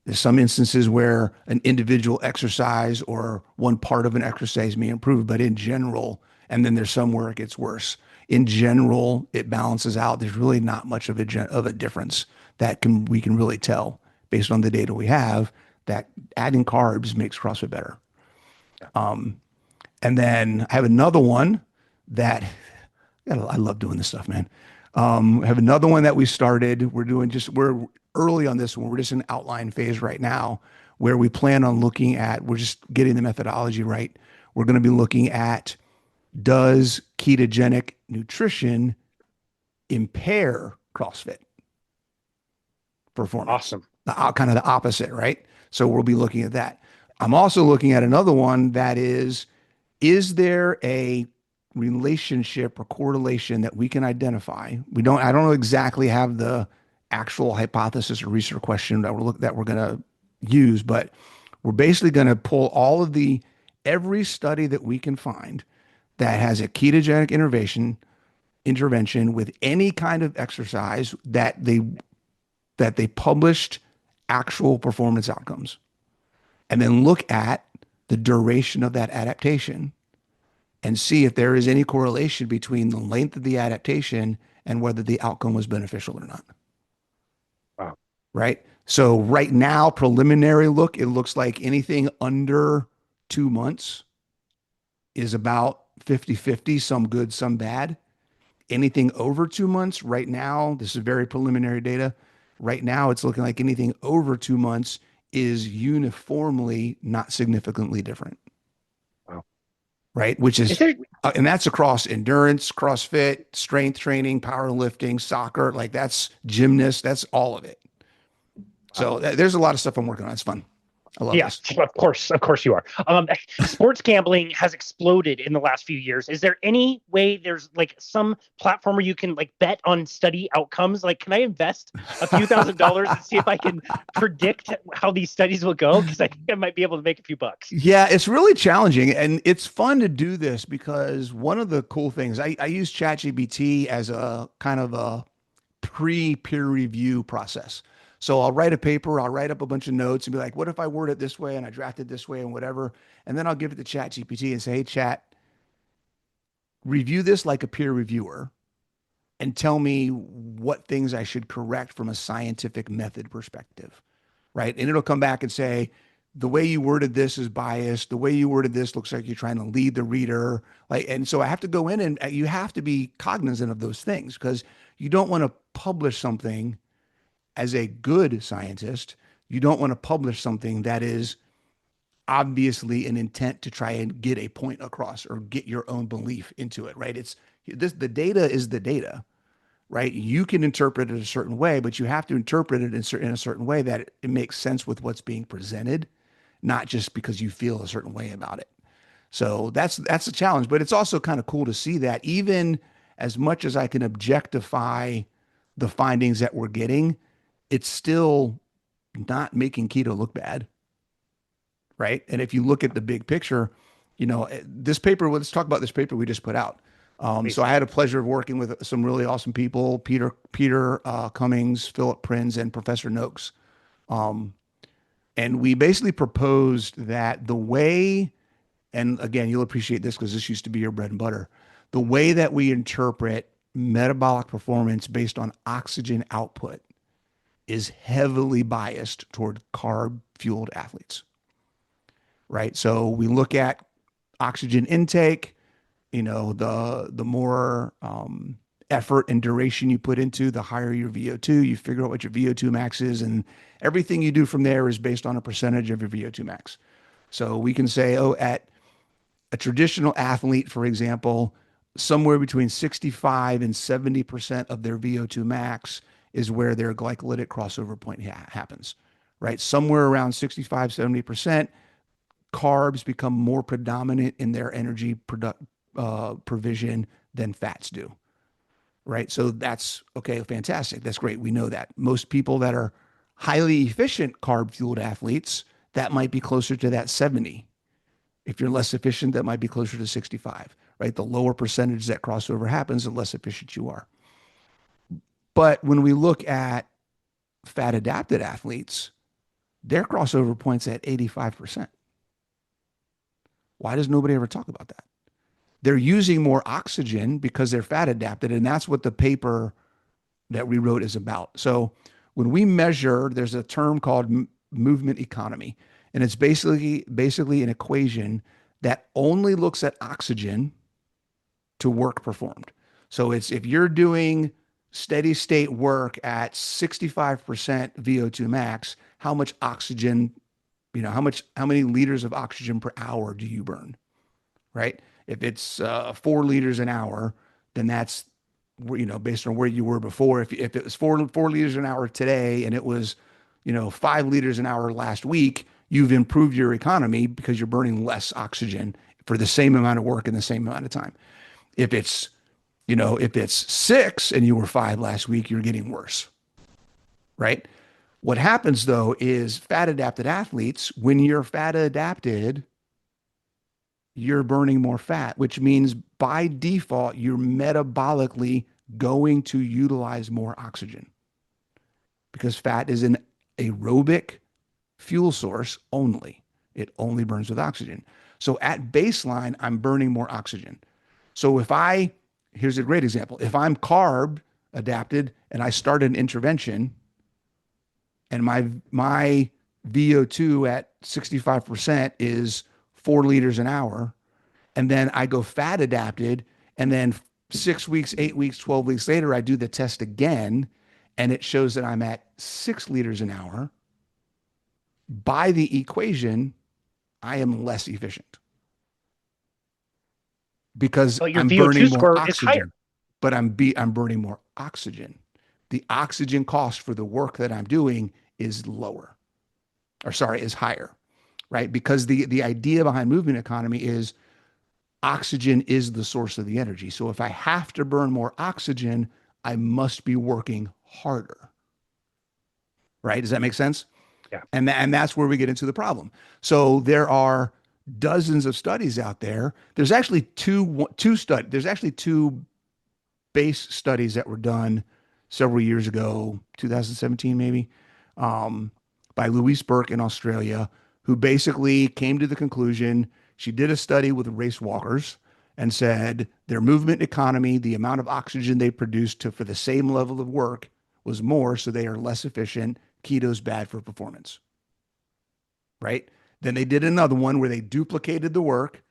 There's some instances where an individual exercise or one part of an exercise may improve, but in general, and then there's some where it gets worse. In general, it balances out. There's really not much of a difference that we can really tell based on the data we have that adding carbs makes CrossFit better. And then I have another one that I love doing this stuff, man. I have another one that we started. We're early on this one. We're just in outline phase right now where we plan on we're just getting the methodology right. We're going to be looking at, does ketogenic nutrition impair CrossFit performance? Awesome. Kind of the opposite, right? So we'll be looking at that. I'm also looking at another one that is there a relationship or correlation that we can identify? I don't exactly have the actual hypothesis or research question that we're going to use, but we're basically going to pull every study that we can find that has a ketogenic intervention with any kind of exercise that they published actual performance outcomes, and then look at the duration of that adaptation and see if there is any correlation between the length of the adaptation and whether the outcome was beneficial or not. Wow. Right. So right now, preliminary look, it looks like anything under 2 months is about 50-50, some good, some bad. Anything over 2 months right now, this is very preliminary data. Right now, it's looking like anything over 2 months is uniformly not significantly different. Wow. Right. Which Is is, there and that's across endurance, CrossFit, strength training, powerlifting, soccer, like that's gymnast, that's all of it. wow. So there's a lot of stuff I'm working on. It's fun. I love Yeah, this. of course you are. Sports gambling has exploded in the last few years. Is there any way there's like some platform where you can like bet on study outcomes? Like, can I invest a few $1,000s and see if I can predict how these studies will go? Because I think I might be able to make a few bucks. Yeah, it's really challenging and it's fun to do this because one of the cool things, I use ChatGPT as a kind of a pre-peer review process. So I'll write a paper, I'll write up a bunch of notes and be like, what if I word it this way and I draft it this way and whatever. And then I'll give it to ChatGPT and say, hey, Chat, review this like a peer reviewer and tell me what things I should correct from a scientific method perspective. Right. And it'll come back and say, the way you worded this is biased. The way you worded this looks like you're trying to lead the reader. Like, and so I have to go in and you have to be cognizant of those things because you don't want to publish something as a good scientist. You don't want to publish something that is obviously an intent to try and get a point across or get your own belief into it. Right. It's this, the data is the data. Right. You can interpret it a certain way, but you have to interpret it in a certain way that it makes sense with what's being presented, not just because you feel a certain way about it. So that's a challenge, but it's also kind of cool to see that even as much as I can objectify the findings that we're getting, it's still not making keto look bad. Right. And if you look at the big picture, this paper, let's talk about this paper we just put out. So I had a pleasure of working with some really awesome people, Peter Cummings, Philip Prinz, and Professor Noakes. And we basically proposed that the way, and again, you'll appreciate this because this used to be your bread and butter, the way that we interpret metabolic performance based on oxygen output is heavily biased toward carb-fueled athletes, right? So we look at oxygen intake, the more effort and duration you put into, the higher your VO2. You figure out what your VO2 max is, and everything you do from there is based on a percentage of your VO2 max. So we can say, at a traditional athlete, for example, somewhere between 65 and 70% of their VO2 max is where their glycolytic crossover point happens, right? Somewhere around 65, 70%, carbs become more predominant in their energy provision than fats do, right? So that's okay, fantastic. That's great. We know that. Most people that are highly efficient carb-fueled athletes, that might be closer to that 70. If you're less efficient, that might be closer to 65, right? The lower percentage that crossover happens, the less efficient you are. But when we look at fat-adapted athletes, their crossover point's at 85%. Why does nobody ever talk about that? They're using more oxygen because they're fat adapted. And that's what the paper that we wrote is about. So when we measure, there's a term called movement economy. And it's basically an equation that only looks at oxygen to work performed. So it's if you're doing steady state work at 65% VO2 max, how much oxygen, how many liters of oxygen per hour do you burn, right? If it's 4 liters an hour, then that's, based on where you were before. If it was four liters an hour today and it was, 5 liters an hour last week, you've improved your economy because you're burning less oxygen for the same amount of work in the same amount of time. If it's 6 and you were 5 last week, you're getting worse, right? What happens though is fat adapted athletes, when you're fat adapted, you're burning more fat, which means by default, you're metabolically going to utilize more oxygen because fat is an aerobic fuel source only. It only burns with oxygen. So at baseline, I'm burning more oxygen. So here's a great example. If I'm carb adapted, and I started an intervention, and my VO2 at 65% is 4 liters an hour, and then I go fat adapted, and then 6 weeks, 8 weeks, 12 weeks later, I do the test again, and it shows that I'm at 6 liters an hour. By the equation, I am less efficient because But your I'm burning VO2 more score is higher. oxygen. But I'm burning more oxygen. The oxygen cost for the work that I'm doing is lower, or sorry, is higher, right? Because the idea behind movement economy is oxygen is the source of the energy. So if I have to burn more oxygen, I must be working harder, right? Does that make sense? Yeah. And that's where we get into the problem. So there are dozens of studies out there. There's actually there's actually two base studies that were done several years ago, 2017 maybe, by Louise Burke in Australia, who basically came to the conclusion. She did a study with race walkers and said their movement economy, the amount of oxygen they produced for the same level of work was more, so they are less efficient. Keto's bad for performance, right? Then they did another one where they duplicated the work,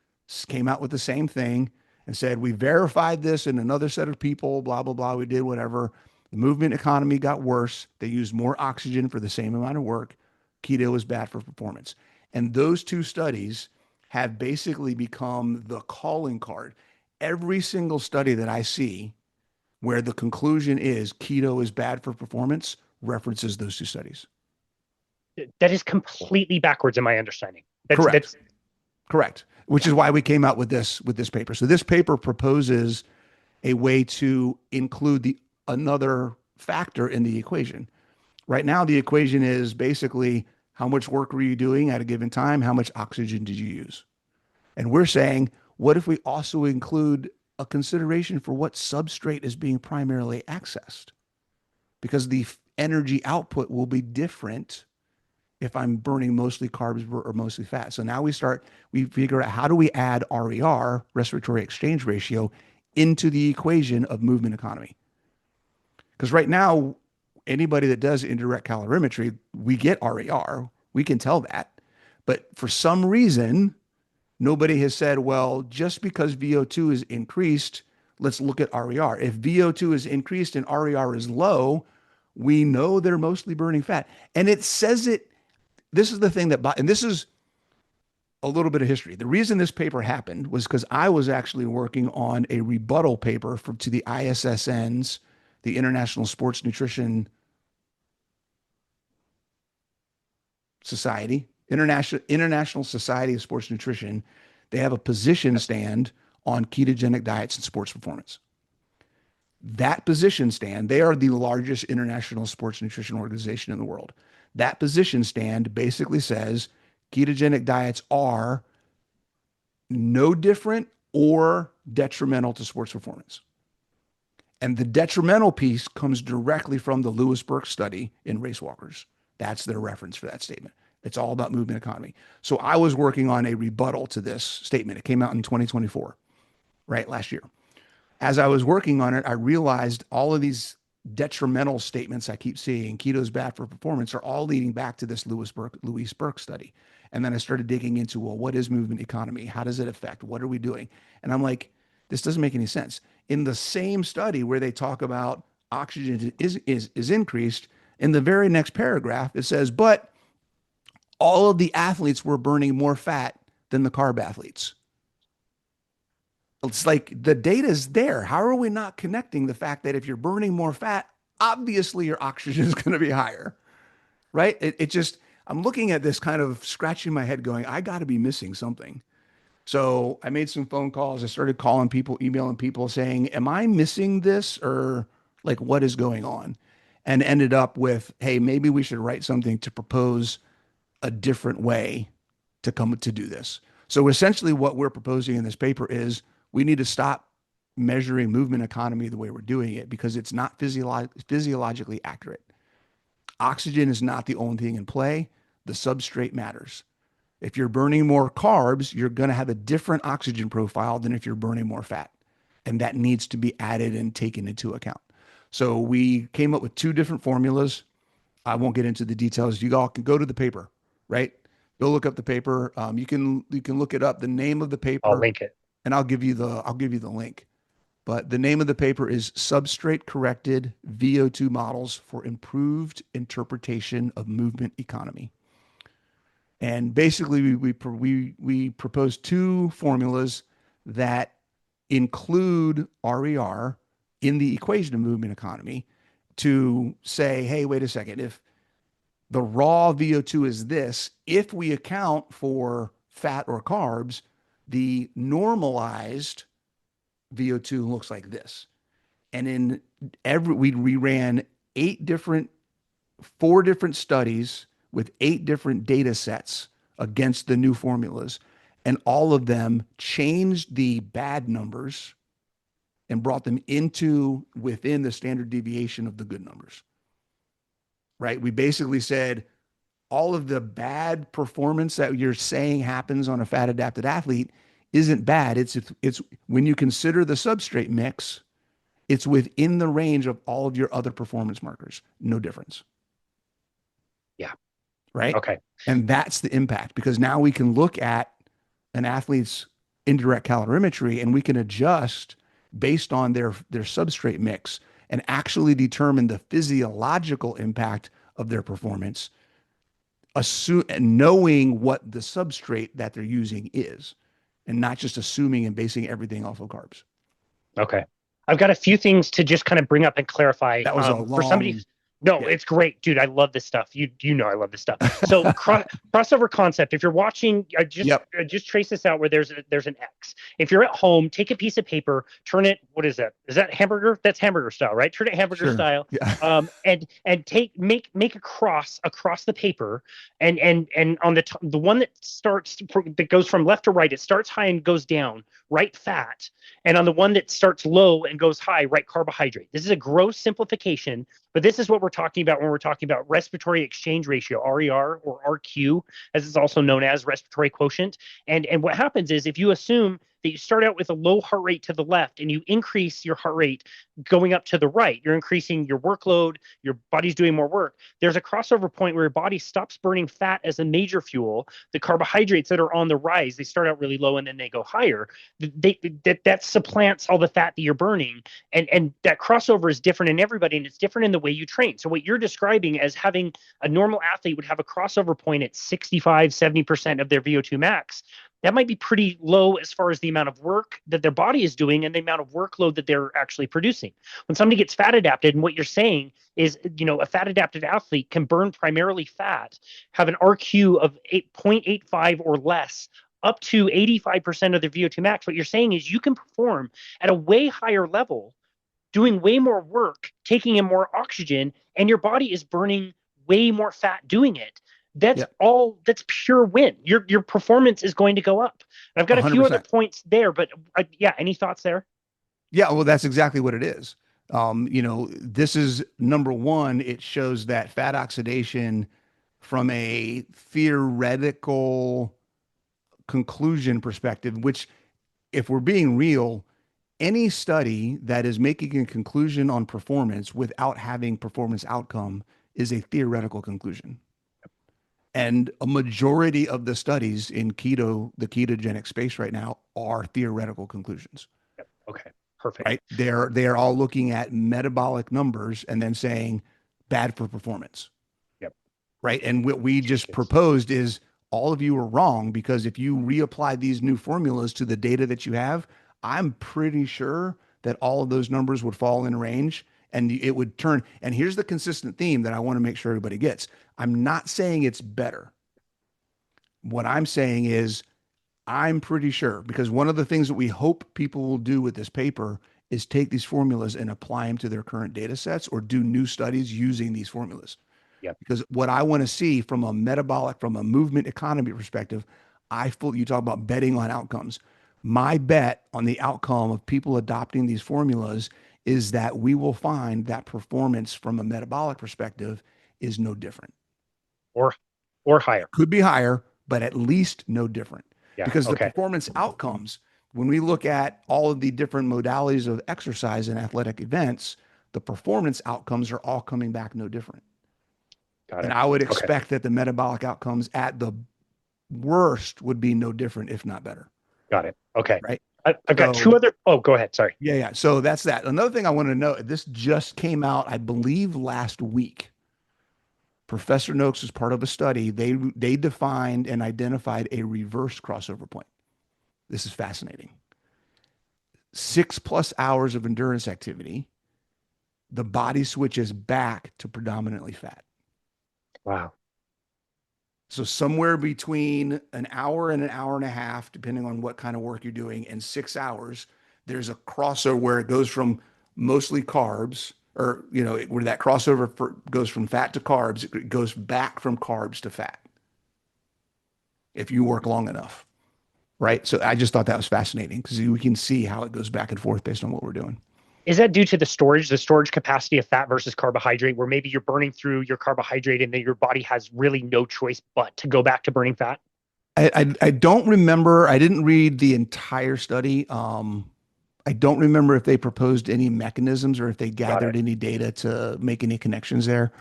came out with the same thing, and said, we verified this in another set of people, blah, blah, blah. We did whatever. The movement economy got worse. They used more oxygen for the same amount of work. Keto is bad for performance. And those two studies have basically become the calling card. Every single study that I see where the conclusion is keto is bad for performance references those two studies. That is completely backwards in my understanding. Correct. Which is why we came out with this paper. So this paper proposes a way to include another factor in the equation. Right now, the equation is basically how much work were you doing at a given time? How much oxygen did you use? And we're saying, what if we also include a consideration for what substrate is being primarily accessed? Because the energy output will be different if I'm burning mostly carbs or mostly fat. So now we figure out how do we add RER, respiratory exchange ratio, into the equation of movement economy. Because right now, anybody that does indirect calorimetry, we get RER. We can tell that. But for some reason, nobody has said, well, just because VO2 is increased, let's look at RER. If VO2 is increased and RER is low, we know they're mostly burning fat. And it says it. This is the thing and this is a little bit of history. The reason this paper happened was because I was actually working on a rebuttal paper to the ISSN's, the International Sports Nutrition Society, International Society of Sports Nutrition. They have a position stand on ketogenic diets and sports performance. That position stand, they are the largest international sports nutrition organization in the world. That position stand basically says ketogenic diets are no different or detrimental to sports performance. And the detrimental piece comes directly from the Louise Burke study in race walkers. That's their reference for that statement. It's all about movement economy. So I was working on a rebuttal to this statement. It came out in 2024, right, last year. As I was working on it, I realized all of these detrimental statements I keep seeing, keto's bad for performance, are all leading back to this Louise Burke study. And then I started digging into, well, what is movement economy? How does it affect? What are we doing? And I'm like, this doesn't make any sense. In the same study where they talk about oxygen is increased, in the very next paragraph, it says, but all of the athletes were burning more fat than the carb athletes. It's like the data is there. How are we not connecting the fact that if you're burning more fat, obviously your oxygen is going to be higher, right? I'm looking at this kind of scratching my head going, I got to be missing something. So I made some phone calls. I started calling people, emailing people saying, am I missing this, or like what is going on? And ended up with, hey, maybe we should write something to propose a different way to come to do this. So essentially what we're proposing in this paper is we need to stop measuring movement economy the way we're doing it because it's not physiologically accurate. Oxygen is not the only thing in play. The substrate matters. If you're burning more carbs, you're going to have a different oxygen profile than if you're burning more fat. And that needs to be added and taken into account. So we came up with two different formulas. I won't get into the details. You all can go to the paper, right? Go look up the paper. You can look it up. The name of the I'll paper, link it. and I'll give you the link. But the name of the paper is Substrate Corrected VO2 Models for Improved Interpretation of Movement Economy. And basically, we propose two formulas that include RER in the equation of movement economy to say, hey, wait a second, if the raw VO2 is this, if we account for fat or carbs, the normalized VO2 looks like this. And in we ran four different studies with 8 different data sets against the new formulas. And all of them changed the bad numbers and brought them into within the standard deviation of the good numbers. Right? We basically said all of the bad performance that you're saying happens on a fat adapted athlete isn't bad. It's when you consider the substrate mix, it's within the range of all of your other performance markers. No difference. Yeah. Right. Okay. And that's the impact, because now we can look at an athlete's indirect calorimetry and we can adjust based on their substrate mix and actually determine the physiological impact of their performance, knowing what the substrate that they're using is, and not just assuming and basing everything off of carbs. Okay. I've got a few things to just kind of bring up and clarify. That was a For somebody. long. No, Yeah. it's great, dude. I love this stuff. You know I love this stuff. So crossover concept. If you're watching, Yep. just trace this out where there's an X. If you're at home, take a piece of paper, turn it. What is that? Is that hamburger? That's hamburger style, right? Turn it hamburger Sure. style. Yeah. And make a cross across the paper, and on the one that goes from left to right, it starts high and goes down, right fat, and on the one that starts low and goes high, right carbohydrate. This is a gross simplification. But this is what we're talking about when we're talking about respiratory exchange ratio, RER or RQ, as it's also known as, respiratory quotient. And what happens is if you assume that you start out with a low heart rate to the left and you increase your heart rate going up to the right, you're increasing your workload, your body's doing more work. There's a crossover point where your body stops burning fat as a major fuel. The carbohydrates that are on the rise, they start out really low and then they go higher. That supplants all the fat that you're burning. And that crossover is different in everybody, and it's different in the way you train. So what you're describing as having a normal athlete would have a crossover point at 65, 70% of their VO2 max. That might be pretty low as far as the amount of work that their body is doing and the amount of workload that they're actually producing. When somebody gets fat adapted, and what you're saying is, a fat adapted athlete can burn primarily fat, have an RQ of 0.85 or less, up to 85% of their VO2 max. What you're saying is you can perform at a way higher level, doing way more work, taking in more oxygen, and your body is burning way more fat doing it. That's that's pure win. Your performance is going to go up. And I've got a few other 100%. points there, but any thoughts there? Yeah, well, that's exactly what it is. This is number one. It shows that fat oxidation, from a theoretical conclusion perspective, which, if we're being real, any study that is making a conclusion on performance without having performance outcome is a theoretical conclusion. And a majority of the studies in the ketogenic space right now, are theoretical conclusions. Okay, perfect. Right? They are all looking at metabolic numbers and then saying bad for performance. Yep. Right. And what we just proposed is all of you are wrong, because if you reapply these new formulas to the data that you have, I'm pretty sure that all of those numbers would fall in range and it would turn. And here's the consistent theme that I want to make sure everybody gets. I'm not saying it's better. What I'm saying is, I'm pretty sure, because one of the things that we hope people will do with this paper is take these formulas and apply them to their current data sets or do new studies using these formulas. Yep. Because what I want to see from a metabolic, from a movement economy perspective, you talk about betting on outcomes. My bet on the outcome of people adopting these formulas is that we will find that performance from a metabolic perspective is no different. Or higher. Could be higher, but at least no different. Yeah, because the performance outcomes, when we look at all of the different modalities of exercise and athletic events, the performance outcomes are all coming back no different. Got And it. I would Okay. expect that the metabolic outcomes at the worst would be no different, if not better. Got it. Okay. Right. I've got So two other. Oh, go ahead. Sorry. yeah, yeah. So that's that. Another thing I want to know, this just came out, I believe, last week. Professor Noakes was part of a study. They defined and identified a reverse crossover point. This is fascinating. 6+ hours of endurance activity, the body switches back to predominantly fat. Wow. So somewhere between an hour and an hour and a half, depending on what kind of work you're doing, and 6 hours, there's a crossover where it goes from mostly carbs, or where that crossover goes from fat to carbs, it goes back from carbs to fat if you work long enough, right? So I just thought that was fascinating because we can see how it goes back and forth based on what we're doing. Is that due to the storage capacity of fat versus carbohydrate, where maybe you're burning through your carbohydrate and then your body has really no choice but to go back to burning fat? I don't remember. I didn't read the entire study. I don't remember if they proposed any mechanisms or if they Got gathered it. any data to make any connections there.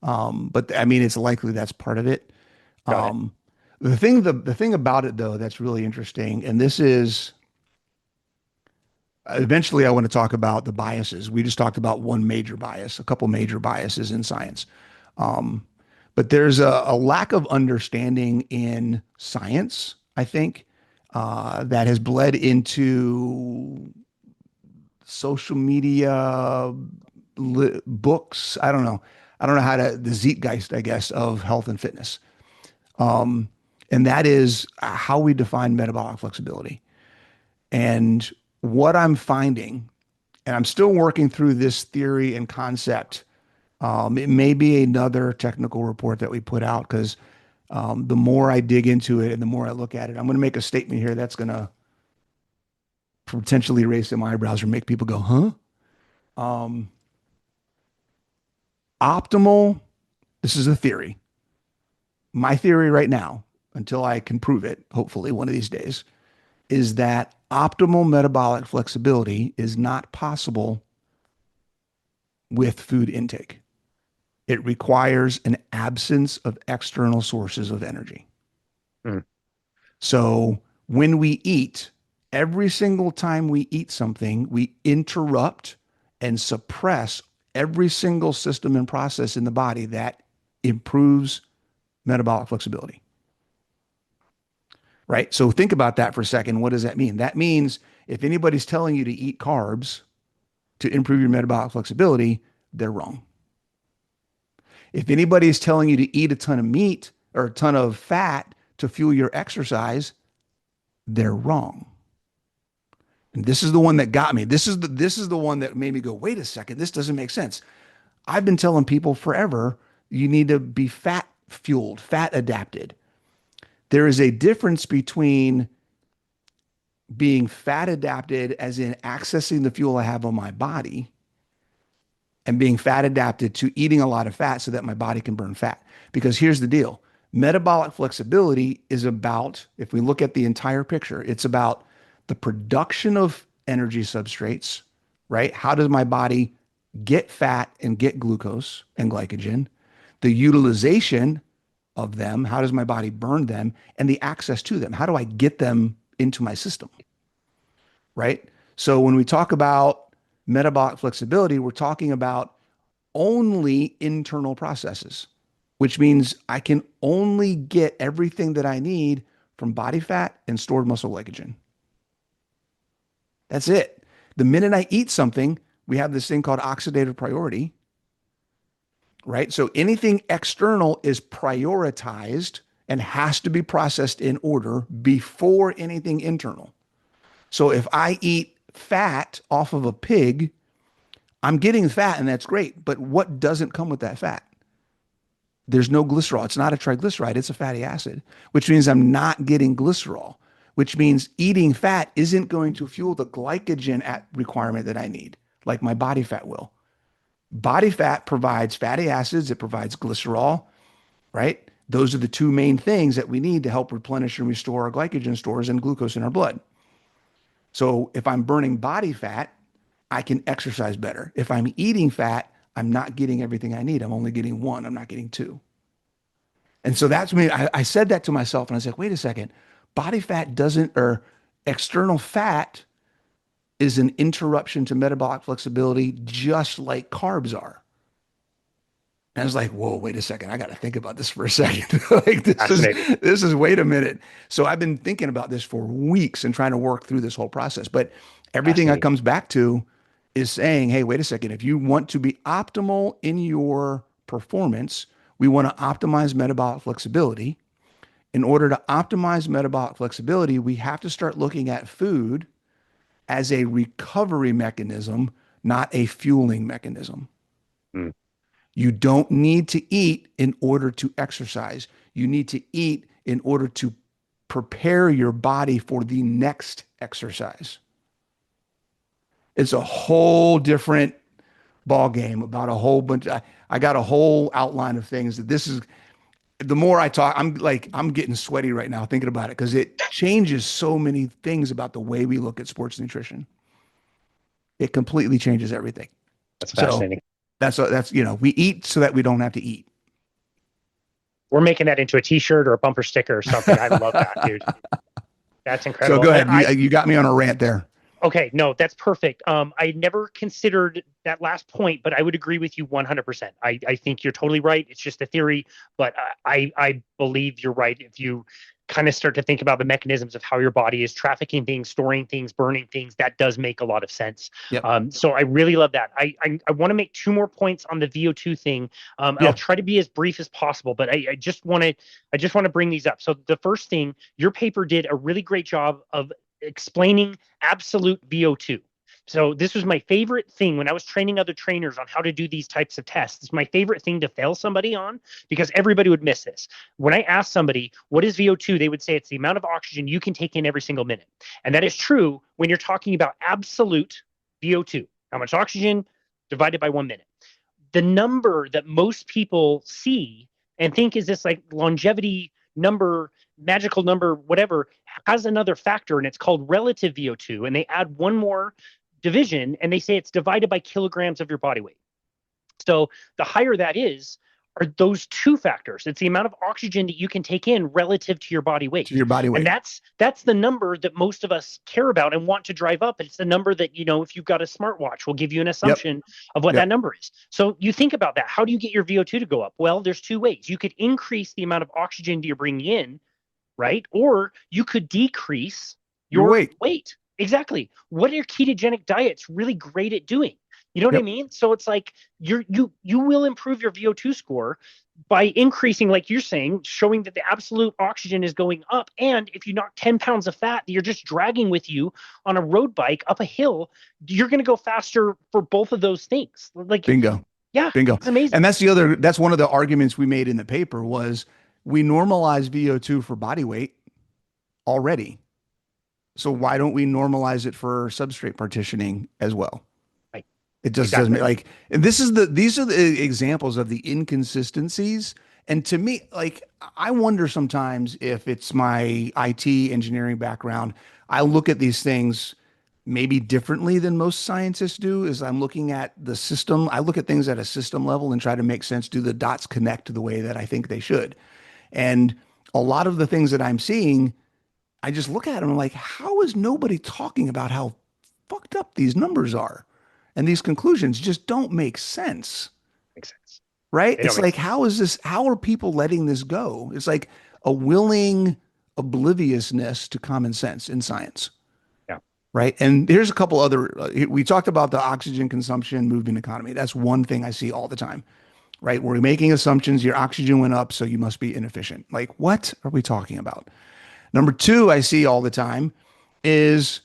But I mean, it's likely that's part of it. Got it. Um, the thing about it though, that's really interesting, and this is eventually I want to talk about the biases. We just talked about one major bias, a couple major biases in science. Um, but there's a lack of understanding in science, I think, that has bled into social media, books. I don't know. I don't know how to, the zeitgeist, I guess, of health and fitness. Um, and that is how we define metabolic flexibility. And what I'm finding, and I'm still working through this theory and concept. It may be another technical report that we put out because the more I dig into it and the more I look at it, I'm going to make a statement here that's going to potentially raise some eyebrows or make people go, huh? Um, Optimal, this is a theory. My theory right now, until I can prove it, hopefully one of these days, is that optimal metabolic flexibility is not possible with food intake. It requires an absence of external sources of energy. Mm. So when we eat, every single time we eat something, we interrupt and suppress every single system and process in the body that improves metabolic flexibility. Right? So think about that for a second. What does that mean? That means if anybody's telling you to eat carbs to improve your metabolic flexibility, they're wrong. If anybody is telling you to eat a ton of meat or a ton of fat to fuel your exercise, they're wrong. And this is the one that got me. This is the one that made me go, wait a second, this doesn't make sense. I've been telling people forever, you need to be fat fueled, fat adapted. There is a difference between being fat adapted, as in accessing the fuel I have on my body, and being fat adapted to eating a lot of fat so that my body can burn fat. Because here's the deal. Metabolic flexibility is about, if we look at the entire picture, it's about the production of energy substrates, right? How does my body get fat and get glucose and glycogen? The utilization of them, how does my body burn them? And the access to them, how do I get them into my system, right? So when we talk about metabolic flexibility, we're talking about only internal processes, which means I can only get everything that I need from body fat and stored muscle glycogen. That's it. The minute I eat something, we have this thing called oxidative priority, right? So anything external is prioritized and has to be processed in order before anything internal. So if I eat fat off of a pig, I'm getting fat and that's great. But what doesn't come with that fat? There's no glycerol. It's not a triglyceride. It's a fatty acid, which means I'm not getting glycerol, which means eating fat isn't going to fuel the glycogen requirement that I need, like my body fat will. Body fat provides fatty acids. It provides glycerol, right? Those are the two main things that we need to help replenish and restore our glycogen stores and glucose in our blood. So if I'm burning body fat, I can exercise better. If I'm eating fat, I'm not getting everything I need. I'm only getting one. I'm not getting two. And so that's me. I said that to myself and I said, wait a second, body fat doesn't, or external fat is an interruption to metabolic flexibility, just like carbs are. And I was like, whoa, wait a second. I got to think about this for a second. Like this is, wait a minute. So I've been thinking about this for weeks and trying to work through this whole process. But everything that comes back to is saying, hey, wait a second. If you want to be optimal in your performance, we want to optimize metabolic flexibility. In order to optimize metabolic flexibility, we have to start looking at food as a recovery mechanism, not a fueling mechanism. Mm. You don't need to eat in order to exercise. You need to eat in order to prepare your body for the next exercise. It's a whole different ball game about a whole bunch. I got a whole outline of things that this is. The more I talk, I'm getting sweaty right now thinking about it because it changes so many things about the way we look at sports nutrition. It completely changes everything. That's fascinating. So that's we eat so that we don't have to eat. We're making that into a t-shirt or a bumper sticker or something. I love that, dude. That's incredible. So go ahead. You got me on a rant there. Okay, no, that's perfect. I never considered that last point, but I would agree with you 100%. I think you're totally right. It's just a theory, but I believe you're right. If you kind of start to think about the mechanisms of how your body is trafficking things, storing things, burning things, that does make a lot of sense. Yep. So I really love that. I want to make two more points on the VO2 thing. I'll try to be as brief as possible, but I just want to bring these up. So the first thing, your paper did a really great job of explaining absolute VO2. So this was my favorite thing when I was training other trainers on how to do these types of tests. It's my favorite thing to fail somebody on because everybody would miss this. When I asked somebody, what is VO2? They would say it's the amount of oxygen you can take in every single minute. And that is true when you're talking about absolute VO2, how much oxygen divided by 1 minute. The number that most people see and think is this like longevity number, magical number, whatever, has another factor, and it's called relative VO2. And they add one more division, and they say it's divided by kilograms of your body weight. So the higher that is, are those two factors. It's the amount of oxygen that you can take in relative to your body weight. To your body weight. And that's the number that most of us care about and want to drive up. And it's the number that, if you've got a smartwatch, will give you an assumption of what that number is. So you think about that. How do you get your VO2 to go up? Well, there's two ways. You could increase the amount of oxygen that you're bringing in, right? Or you could decrease your weight. Exactly. What are ketogenic diets really great at doing? You know what I mean? So it's like you will improve your VO2 score by increasing, like you're saying, showing that the absolute oxygen is going up. And if you knock 10 pounds of fat that you're just dragging with you on a road bike up a hill, you're going to go faster for both of those things. Like bingo. Yeah. Bingo. It's amazing. And that's one of the arguments we made in the paper was we normalize VO2 for body weight already. So why don't we normalize it for substrate partitioning as well? Right. It just doesn't like, and these are the examples of the inconsistencies. And to me, like, I wonder sometimes if it's my IT engineering background, I look at these things maybe differently than most scientists do. Is I'm looking at the system. I look at things at a system level and try to make sense. Do the dots connect the way that I think they should? And a lot of the things that I'm seeing, I just look at them and I'm like, how is nobody talking about how fucked up these numbers are? And these conclusions just don't make sense. Makes sense. Right? It's like, how are people letting this go? It's like a willing obliviousness to common sense in science. Yeah. Right. And here's a couple other, we talked about the oxygen consumption movement economy. That's one thing I see all the time. Right? We're making assumptions. Your oxygen went up, so you must be inefficient. Like, what are we talking about? Number two, I see all the time is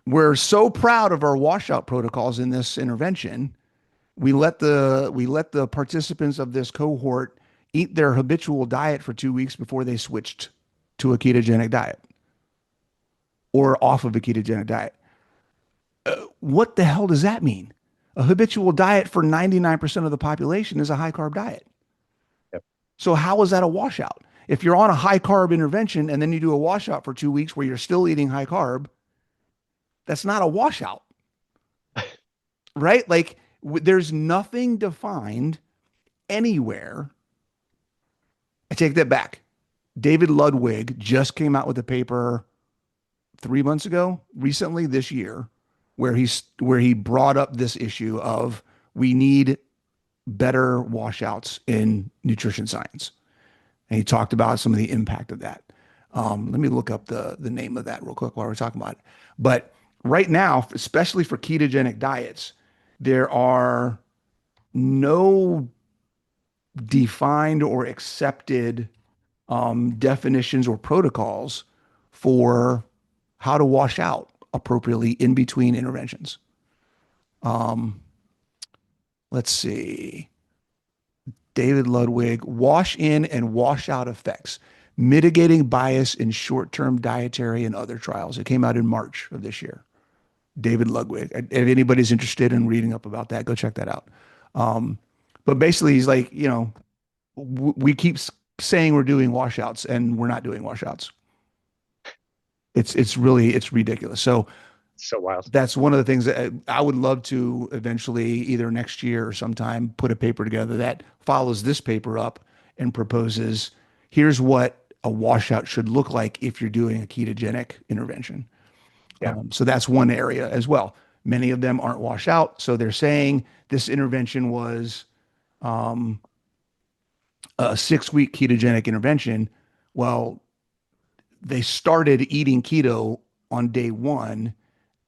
we're so proud of our washout protocols in this intervention. We let the participants of this cohort eat their habitual diet for 2 weeks before they switched to a ketogenic diet or off of a ketogenic diet. What the hell does that mean? A habitual diet for 99% of the population is a high carb diet. Yep. So how is that a washout? If you're on a high carb intervention and then you do a washout for 2 weeks where you're still eating high carb, that's not a washout. right? Like there's nothing defined anywhere. I take that back. David Ludwig just came out with a paper 3 months ago, recently this year, where he brought up this issue of we need better washouts in nutrition science. And he talked about some of the impact of that. Let me look up the name of that real quick while we're talking about it. But right now, especially for ketogenic diets, there are no defined or accepted definitions or protocols for how to wash out appropriately in between interventions. Let's see. David Ludwig, wash in and wash out effects, mitigating bias in short-term dietary and other trials. It came out in March of this year. David Ludwig. If anybody's interested in reading up about that, go check that out. But basically, he's like, we keep saying we're doing washouts and we're not doing washouts. It's ridiculous. So wild. that's one of the things that I would love to eventually, either next year or sometime, put a paper together that follows this paper up and proposes, here's what a washout should look like if you're doing a ketogenic intervention. Yeah. So that's one area as well. Many of them aren't washed out. So they're saying this intervention was a 6-week ketogenic intervention. Well, they started eating keto on day 1.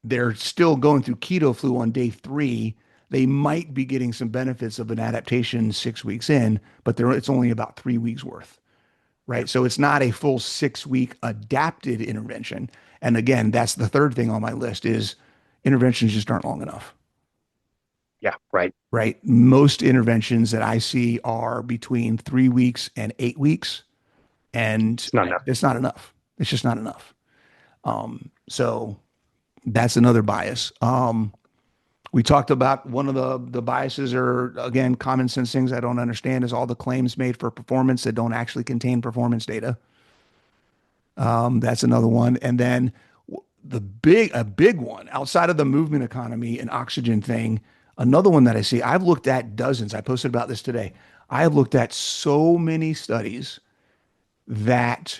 They're still going through keto flu on day 3. They might be getting some benefits of an adaptation 6 weeks in, but it's only about 3 weeks worth, right? So it's not a full 6-week adapted intervention. And again, that's the third thing on my list is interventions just aren't long enough. Yeah, right. Right. Most interventions that I see are between 3 weeks and 8 weeks. And It's not enough. It's not enough. It's just not enough. So that's another bias. We talked about one of the biases are, again, common sense things I don't understand is all the claims made for performance that don't actually contain performance data. That's another one. And then a big one outside of the movement economy and oxygen thing, another one that I see, I've looked at dozens. I posted about this today. I have looked at so many studies that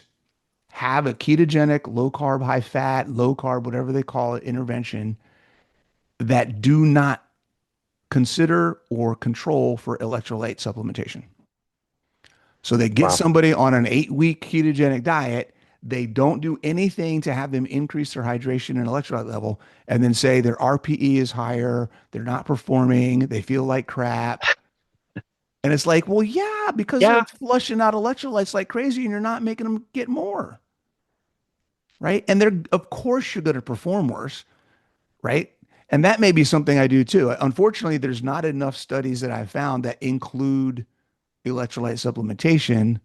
have a ketogenic, low carb, high fat, low carb, whatever they call it, intervention that do not consider or control for electrolyte supplementation. So they get somebody on an 8-week ketogenic diet. They don't do anything to have them increase their hydration and electrolyte level and then say their RPE is higher. They're not performing. They feel like crap. And it's like, well, yeah, because they're flushing out electrolytes like crazy and you're not making them get more. Right. And of course, you're going to perform worse. Right. And that may be something I do too. Unfortunately, there's not enough studies that I've found that include electrolyte supplementation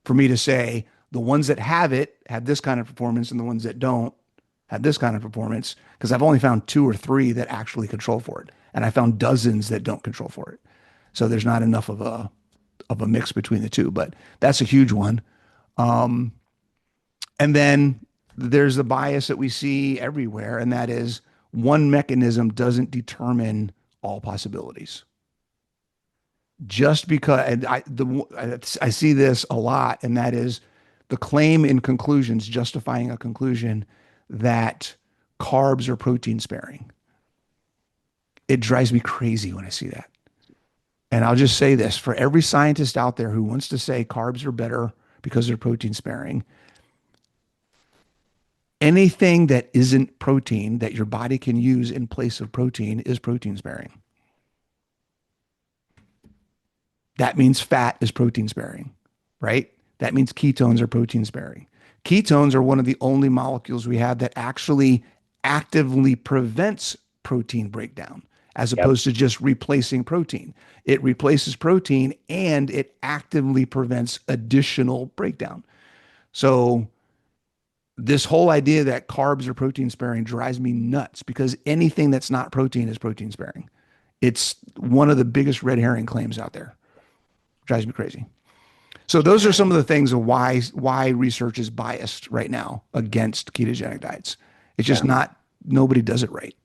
for me to say the ones that have it have this kind of performance and the ones that don't have this kind of performance, because I've only found 2 or 3 that actually control for it. And I found dozens that don't control for it. So there's not enough of a mix between the two, but that's a huge one. And then there's the bias that we see everywhere, and that is one mechanism doesn't determine all possibilities. Just because, and I see this a lot, and that is the claim in conclusions justifying a conclusion that carbs are protein sparing. It drives me crazy when I see that. And I'll just say this, for every scientist out there who wants to say carbs are better because they're protein sparing, anything that isn't protein that your body can use in place of protein is protein sparing. That means fat is protein sparing, right? That means ketones are protein sparing. Ketones are one of the only molecules we have that actually actively prevents protein breakdown, as opposed to just replacing protein. It replaces protein and it actively prevents additional breakdown. So this whole idea that carbs are protein sparing drives me nuts, because anything that's not protein is protein sparing. It's one of the biggest red herring claims out there. Drives me crazy. So those are some of the things of why research is biased right now against ketogenic diets. It's just nobody does it right.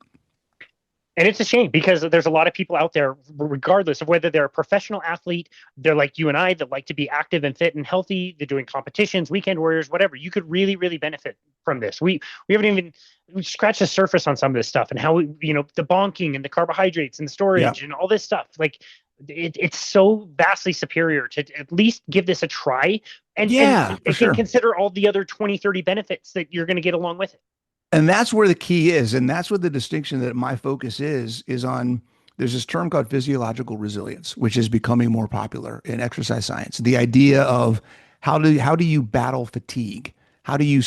And it's a shame because there's a lot of people out there, regardless of whether they're a professional athlete, they're like you and I that like to be active and fit and healthy. They're doing competitions, weekend warriors, whatever. You could really, really benefit from this. We haven't even scratched the surface on some of this stuff and how the bonking and the carbohydrates and the Yeah. storage and all this stuff. Like it's so vastly superior to at least give this a try Yeah, and for again sure. consider all the other 20, 30 benefits that you're going to get along with it. And that's where the key is. And that's what the distinction that my focus is on. There's this term called physiological resilience, which is becoming more popular in exercise science. The idea of how do you battle fatigue? How do you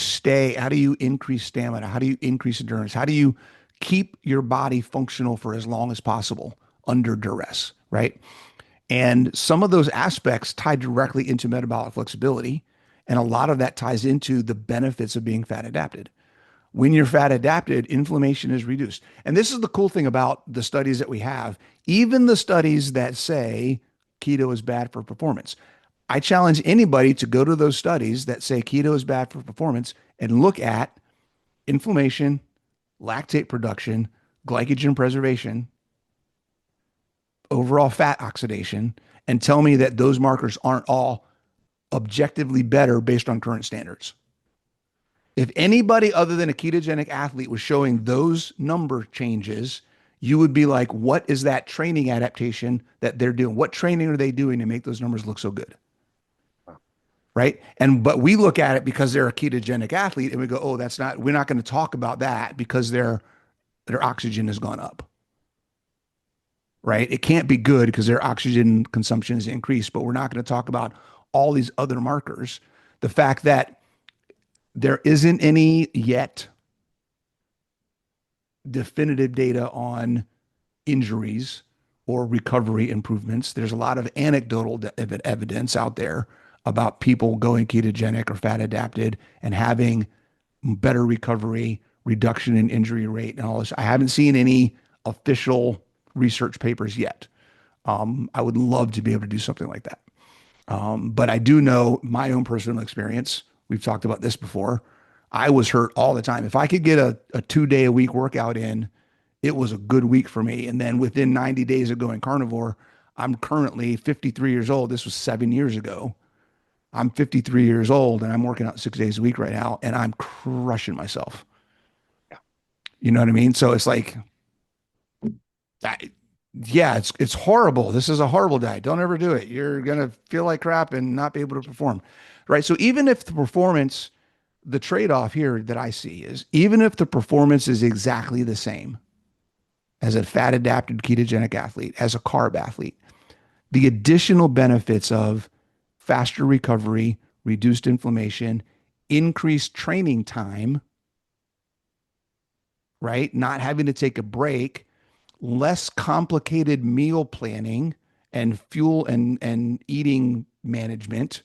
increase stamina? How do you increase endurance? How do you keep your body functional for as long as possible under duress, right? And some of those aspects tie directly into metabolic flexibility. And a lot of that ties into the benefits of being fat adapted. When you're fat adapted, inflammation is reduced. And this is the cool thing about the studies that we have, even the studies that say keto is bad for performance. I challenge anybody to go to those studies that say keto is bad for performance and look at inflammation, lactate production, glycogen preservation, overall fat oxidation, and tell me that those markers aren't all objectively better based on current standards. If anybody other than a ketogenic athlete was showing those number changes, you would be like, what is that training adaptation that they're doing? What training are they doing to make those numbers look so good? Right. But we look at it because they're a ketogenic athlete and we go, oh, we're not going to talk about that because their oxygen has gone up. Right. It can't be good because their oxygen consumption is increased, but we're not going to talk about all these other markers. The fact that there isn't any yet definitive data on injuries or recovery improvements. There's a lot of anecdotal evidence out there about people going ketogenic or fat adapted and having better recovery, reduction in injury rate, and all this. I haven't seen any official research papers yet. I would love to be able to do something like that. But I do know my own personal experience. We've talked about this before. I was hurt all the time. If I could get a 2 day a week workout in, it was a good week for me. And then within 90 days of going carnivore, I'm currently 53 years old. This was 7 years ago. I'm 53 years old and I'm working out 6 days a week right now and I'm crushing myself. Yeah. You know what I mean? So it's like, yeah, it's horrible. This is a horrible diet. Don't ever do it. You're going to feel like crap and not be able to perform. Right. So even if the trade-off here that I see is even if the performance is exactly the same as a fat adapted ketogenic athlete, as a carb athlete, the additional benefits of faster recovery, reduced inflammation, increased training time, right? Not having to take a break, less complicated meal planning and fuel and eating management,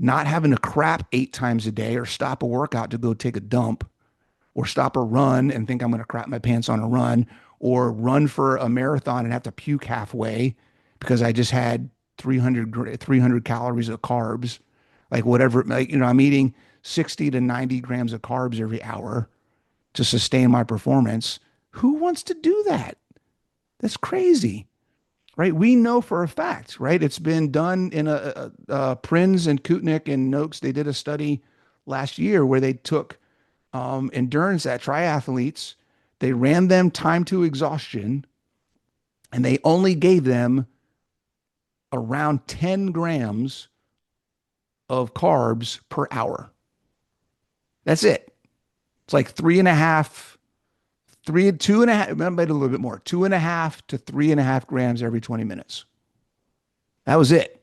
not having to crap 8 times a day or stop a workout to go take a dump or stop a run and think I'm going to crap my pants on a run or run for a marathon and have to puke halfway because I just had 300 calories of carbs, like whatever, like, I'm eating 60 to 90 grams of carbs every hour to sustain my performance. Who wants to do that? That's crazy. Right. We know for a fact, right? It's been done in Prinz and Kutnick and Noakes. They did a study last year where they took endurance at triathletes. They ran them time to exhaustion and they only gave them around 10 grams of carbs per hour. That's it. It's like 2.5, maybe a little bit more, 2.5 to 3.5 grams every 20 minutes. That was it.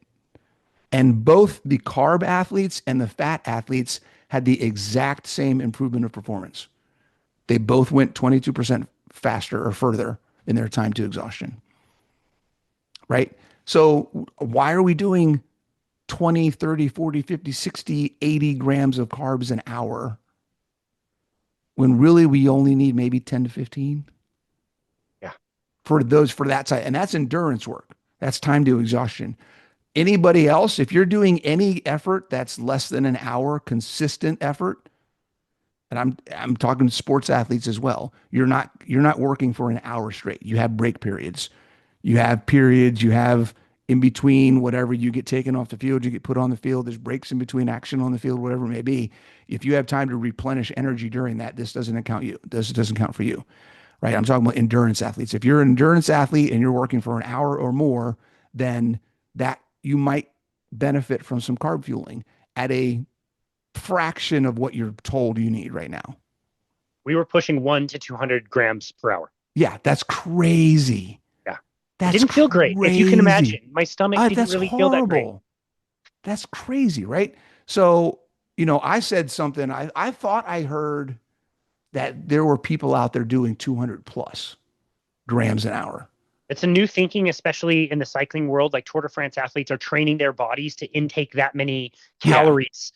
And both the carb athletes and the fat athletes had the exact same improvement of performance. They both went 22% faster or further in their time to exhaustion. Right? So why are we doing 20, 30, 40, 50, 60, 80 grams of carbs an hour when really we only need maybe 10 to 15? Yeah. For that side. And that's endurance work. That's time to exhaustion. Anybody else, if you're doing any effort that's less than an hour, consistent effort, and I'm talking sports athletes as well. You're not working for an hour straight. You have break periods. You have periods, you have in between whatever, you get taken off the field, you get put on the field, there's breaks in between action on the field, whatever it may be. If you have time to replenish energy during that, this doesn't count. This doesn't count for you, right? I'm talking about endurance athletes. If you're an endurance athlete and you're working for an hour or more, then that you might benefit from some carb fueling at a fraction of what you're told you need right now. We were pushing 1 to 200 grams per hour. Yeah, that's crazy. It didn't feel great. If you can imagine, my stomach didn't really feel that great. That's crazy, right? So, I said something, I thought I heard that there were people out there doing 200 plus grams an hour. It's a new thinking, especially in the cycling world. Like Tour de France athletes are training their bodies to intake that many calories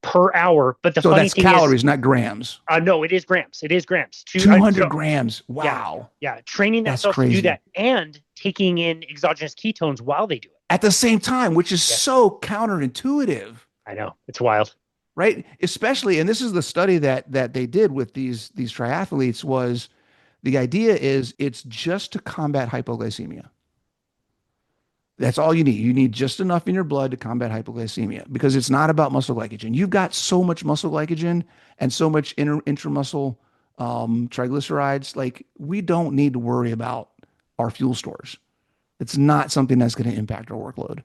per hour. But the funny thing calories, not grams. No, it is grams. It is grams. 200 grams. Wow. Yeah. Training themselves to do that and taking in exogenous ketones while they do it. At the same time, which is so counterintuitive. I know. It's wild. Right? Especially, and this is the study that they did with these triathletes, was the idea is it's just to combat hypoglycemia. That's all you need. You need just enough in your blood to combat hypoglycemia, because it's not about muscle glycogen. You've got so much muscle glycogen and so much intramuscle triglycerides. Like, we don't need to worry about our fuel stores. It's not something that's going to impact our workload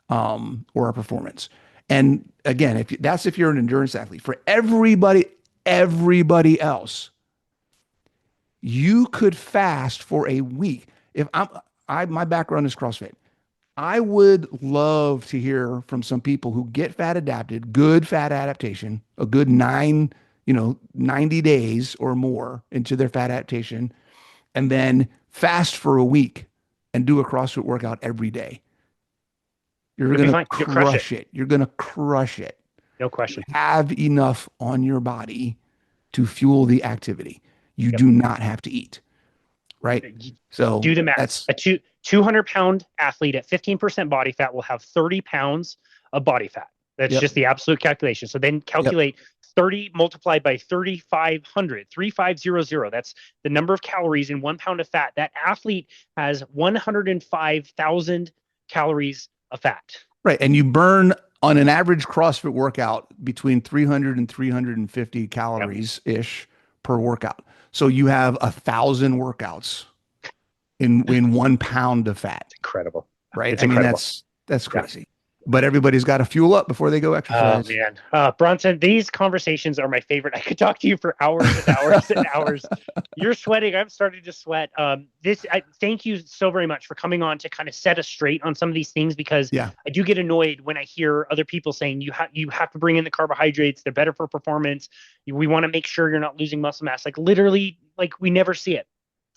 or our performance. And again, if you're an endurance athlete. For everybody else, you could fast for a week. If my background is CrossFit. I would love to hear from some people who get fat adapted, good fat adaptation, a good 90 days or more into their fat adaptation, and then fast for a week and do a CrossFit workout every day. You're going to crush it. You're going to crush it. No question. You have enough on your body to fuel the activity. You do not have to eat. Right? So do the math. A 200-pound athlete at 15% body fat will have 30 pounds of body fat. That's just the absolute calculation. So then calculate 30 multiplied by 3,500, 3,500. That's the number of calories in 1 pound of fat. That athlete has 105,000 calories of fat. Right. And you burn on an average CrossFit workout between 300 and 350 calories ish per workout. So you have 1,000 workouts in 1 pound of fat. It's incredible. Right. It's incredible. That's crazy. But everybody's got to fuel up before they go exercise. Oh, man. Bronson, these conversations are my favorite. I could talk to you for hours and hours and hours. You're sweating. I'm starting to sweat. Thank you so very much for coming on to kind of set us straight on some of these things, because I do get annoyed when I hear other people saying you have to bring in the carbohydrates. They're better for performance. We want to make sure you're not losing muscle mass. Like, literally, like, we never see it.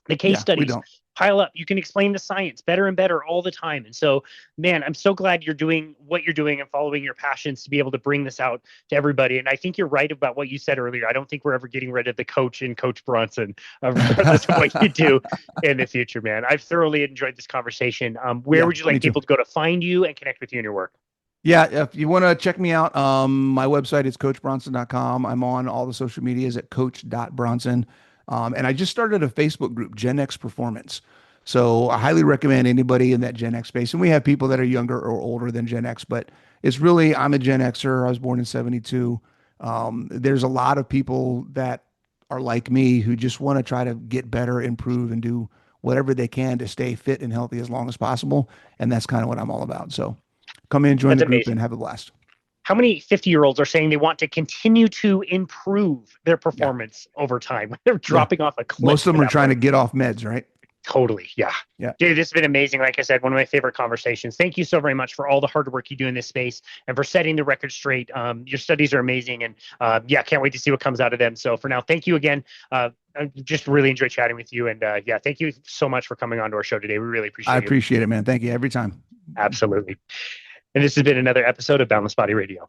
The case studies pile up. You can explain the science better and better all the time. And so, man, I'm so glad you're doing what you're doing and following your passions to be able to bring this out to everybody. And I think you're right about what you said earlier. I don't think we're ever getting rid of the coach and Coach Bronson, regardless of what you do in the future, man. I've thoroughly enjoyed this conversation. Where would you like people to go to find you and connect with you in your work? Yeah, if you want to check me out, my website is coachbronson.com. I'm on all the social medias at coach.bronson. And I just started a Facebook group, Gen X Performance. So I highly recommend anybody in that Gen X space. And we have people that are younger or older than Gen X, but it's really, I'm a Gen Xer. I was born in 72. There's a lot of people that are like me who just want to try to get better, improve, and do whatever they can to stay fit and healthy as long as possible. And that's kind of what I'm all about. So come in, join the group, and have a blast. How many 50-year-olds are saying they want to continue to improve their performance over time? They're dropping off a cliff. Most of them are trying to get off meds, right? Totally. Yeah. Dude, this has been amazing. Like I said, one of my favorite conversations. Thank you so very much for all the hard work you do in this space and for setting the record straight. Your studies are amazing. And can't wait to see what comes out of them. So for now, thank you again. I just really enjoyed chatting with you. And thank you so much for coming on to our show today. We really appreciate it. I appreciate it, man. Thank you every time. Absolutely. And this has been another episode of Boundless Body Radio.